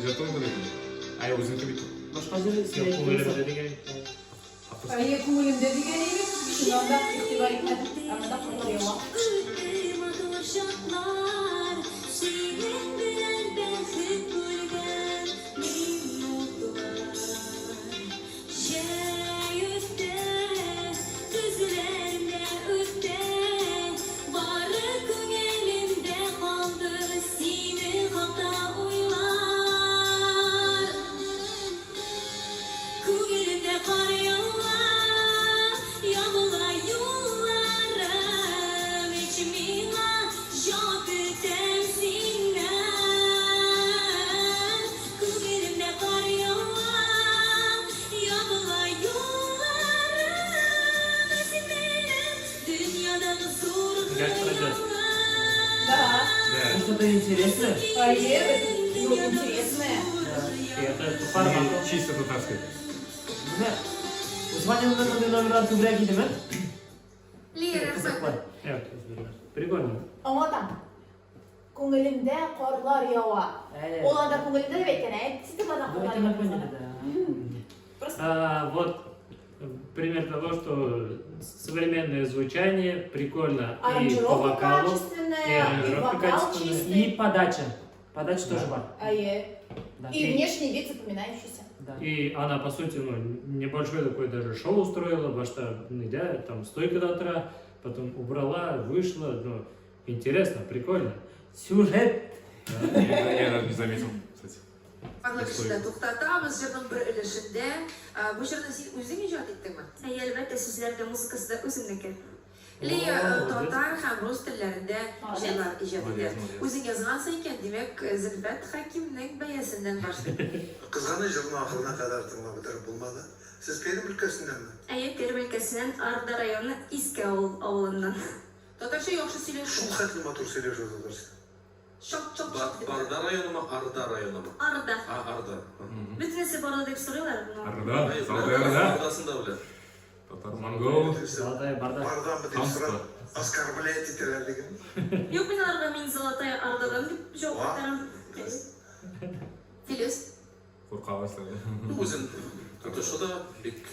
Жартуем bunu. Ay uzun gibi. Башка җыр Yok, күңелемдә дигән. Әйе, күңелемдә дигән иде. Шуннан да игътибар итмәдем. Әмма да куллар ява. Да. Что-то интересное. Әйе, ну интересное. Это формат. Чисто татарский. Менә звонил номердан күбрәк идеме? Лия, рәхмәт. Прикольно. Аңлатам. Күңелемдә карлар ява. Ул анда күңелемдә дип әйткән, сиздә анда карлар ява. Вот пример того, что современное звучание прикольно и по Аранжировка вокалу, качественная, и аранжировка вокал качественная. чистый. И подача. Подача тоже бар. Әйе. Да. И внешний вид запоминающийся. Да. И она, по сути, ну, небольшое такое даже шоу устроила, во что, да, там стойка до утра, потом убрала, вышла, ну, интересно, прикольно. Сюжет. Я даже не заметил, кстати. Барлык эшендә туктатабыз, җырның бер өлешендә. Бу җырны син үзең иҗат иттеңме? Әйе, әлбәттә, сүзләрдә, музыкасы да үземнеке. Лия татар һәм рус телләрендә җырлар иҗат итә. Үзең язгансың икән, димәк, Зөлфәт Хәкимнең бәясеннән башлый. Кызганы җырны ахырына кадәр тыңлап бетереп булмады. Сез Пермь өлкәсеннәнме? Әйе, Пермь өлкәсеннән Арда районы Иске авылыннан. Татарча яхшы Шул сөйләшә. хәтле матур сөйләшә татарча. Чак-чак. Барда районымы, Арда районымы? Арда. Арда. Бөтенесе Барда дип сорыйлар. Арда, Сауд Арда, Ардасында белә. татар, монгол, Золотая барда. Бардамы дип сорап, оскорблять итәләр диген. Юк, мин аларга мин Золотая Ардадан дип җавап кайтарам. Филис, куркавасы. Үзен тотышуда бик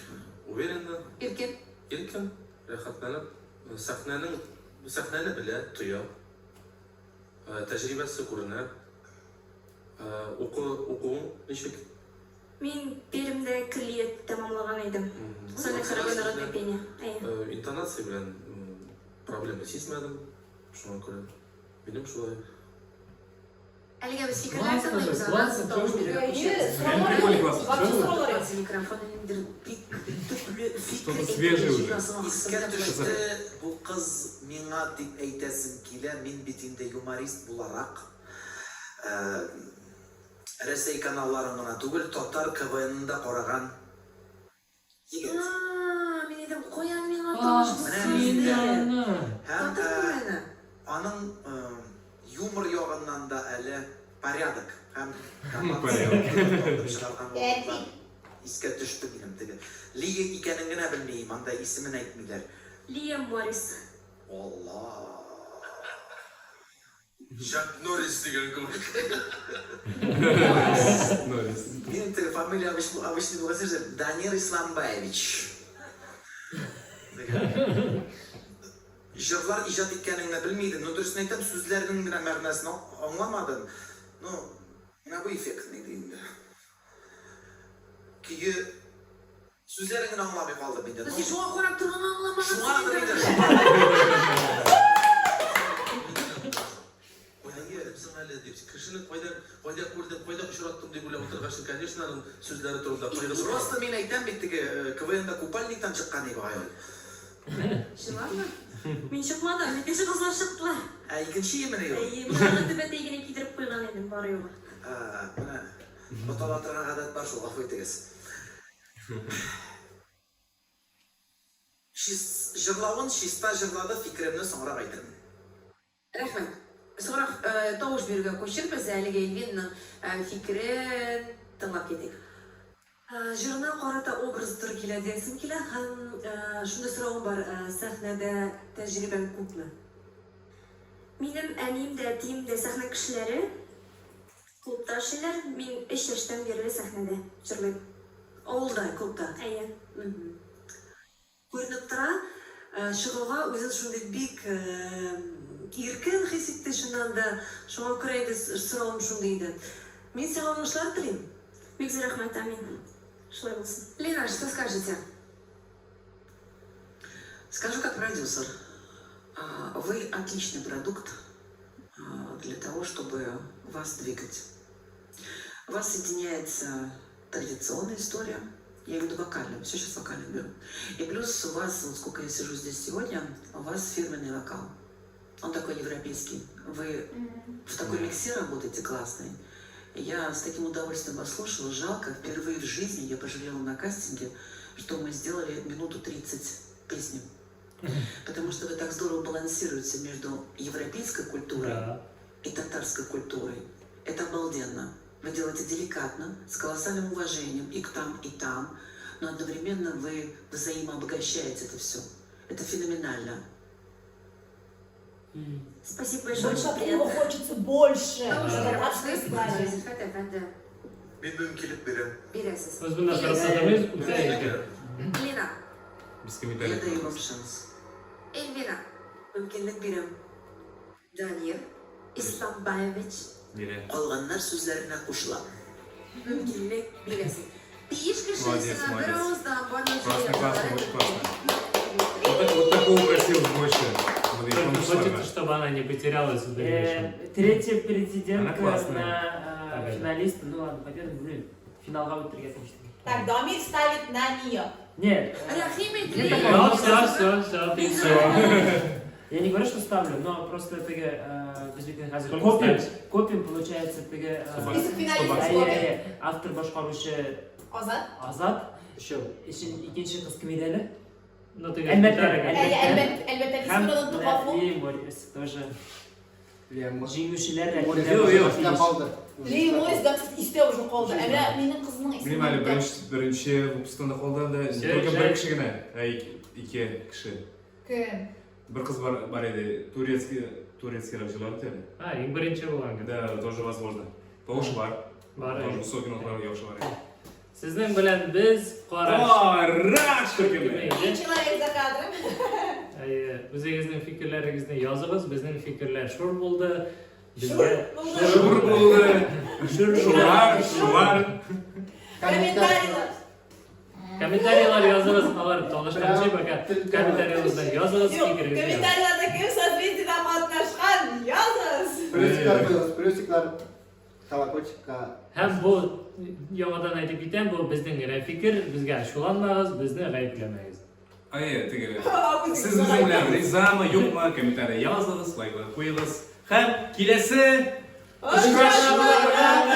уверенно, Иркен. иркен, рәхәтләнеп, сәхнәне белә, тоя. Тәҗрибәсе күренә. Укуың ничек? Мин Пермдә киллият тәмамлаган идем. Советская народная пение. Әйе. Интонация белән проблема сизмәдем. Шуңа күрә минем шулай. Әлегә без фикерләр тыңлыйбыз. Классно, Тавыш классно. биреп Әйе, Прикольный класс. вообще сораулар ява. микрофон ниндидер бик төпле Что-то фикер свежее уже. Искә төште, бу кыз миңа дип әйтәсем килә, мин бит инде юморист буларак. Рәсәй каналларын гына түгел, татар КВН-ында караган егет. Мин идем куян миңа тавыш. Һәм аның юмор ягыннан да әле порядок. Һәм искә төште минем теге. Лия икәнен генә белмим, анда исемен әйтмиләр. Лия Моррис. Алла. Шак Норрис деген кім? Менің тегі фамилия обычный болған жерде Данир Исламбаевич. Жырлар ижат еткеніңді білмейді, но дұрысын айтам, сөздерінің мына мағынасын аңламадым. Ну, мына бұл эффект не деймді. Күйі сөздеріңді аңламай қалды менде. Сен шуға қорап тұрған аңламаған. Шуға кішіні қайда көрдім, қайда ұшыраттым деп ойлап отырғасын, конечно, сөздері тұрында қайғысы. Просто мен айтам, беттігі КВН-да купальниктан шыққан ебі айыл. Шылармы? Мен шықмадым, екінші қызлар шықтылар. Екінші еміне ел? Мынаны түбәтегіне кидіріп қойған едім, бар еуға. Мына, отала тұрған ғадат бар сол, ғафу етегіз. Жырлауын шиста жырлады, фикіремні соңырақ айтырмын. Рахмет. Соңырақ тауыш беруге көшірміз, әліге Эльвинның фикірін тыңлап кетейік. Жырына қарата образ тұр келе десім келе, һәм шундай сұрауым бар, сәхнәдә тәжрибәң күпме? Минем әнием дә, әтием дә сәхнә кешеләре. Клубта эшләр, мин 3 яшьтән бирле сәхнәдә җырлыйм. Авылда, клубта. Әйе. Күренеп тора, шығуға өзін шундай бик иркен хис итте шуннан да, шуңа күрә инде сұрауым шундай иде. Мин сиңа уңышлар телим. Бик зур рәхмәт, амин. Шулай булсын. Лена, что скажете? Скажу как продюсер. Вы отличный продукт для того, чтобы вас двигать. Вас соединяется традиционная история, я имею в виду вокальную, все сейчас вокальную беру. И плюс у вас, вот сколько я сижу здесь сегодня, у вас фирменный вокал. Он такой европейский. Вы в такой миксе работаете классный. Я с таким удовольствием вас слушала. Жалко, впервые в жизни я пожалела на кастинге, что мы сделали минуту 30 песни. Потому что вы так здорово балансируете между европейской культурой и татарской культурой. Это обалденно. Вы делаете деликатно, с колоссальным уважением и к там, но одновременно вы взаимообогащаете это все. Это феноменально. Спасибо большое. Больше от него хочется больше. Мен мүмкіндік берем. Бересіз. Өзбен қарасадамыз, Лена, Без я комментариев. даю вам шанс. Эльвира, Мүмкінлік берем. Данир Исламбаевич. Бере. Қалғандар сөздеріне қосыламын. Мүмкінлік бересіз. Бейіш Молодец, кішісі, бір молодец. ауыздан барлық Классно, классно, очень классно. Вот такого просил больше. Вот я помню, что Хочется, чтобы она не потерялась в дальнейшем. Третья Она президентка классная. на финалиста, ну ладно, победа, блин, финалға өттірген. Так, Дамир ставит на нее. Нет. Рахим Все, етілі. все. Я не говорю, что ставлю, но просто это Сколько копим, ставишь? копим, получается, это Список финалистов. автор башқарушы Азат. Азат, еще икенші қыз кім еді әлі? Ну, ты Әлбәттә, Әлбәттә, біз Һәм buradan Тухафу. Ли Морис тоже жеңушілер Ли Морис да исте уже қалды. Әмі менің қызымның исемі. Білмеймін әлі бірінші выпускында қолда да только бір кішігіне, екі кіші. Кім? Бір қыз бар еді, турецкий равжылар еді. Ең бірінші болған. Да, тоже возможно. Тоғышы бар. Бар. Тоже высокий ноталар яушы бар. Сіздің білән біз Раш көкемді! Человек за кадром. Өзіңіздің фикірлеріңізді yazығыз, біздің фикірлер шур болды. Шур болды. Шулар. Комментарийлар. Комментарийлар yazығыз, алар талашқаншы бака. Комментарийлардан yazығыз, фикіріңізді. Комментарийларда кім созвездиеда қатнашқан, yazыңыз. Плюсиклар колокольчикка. Һәм бұл яңадан айтып кетем, бұл біздің генә фикір, бізге ашуланмағыз, бізді ғайыпламайыз. Теге. Сіз біздің білән ризамы, юқмы, комментарий yazығыз, лайклар қойыңыз. Һәм келесі... Hoşçakalın.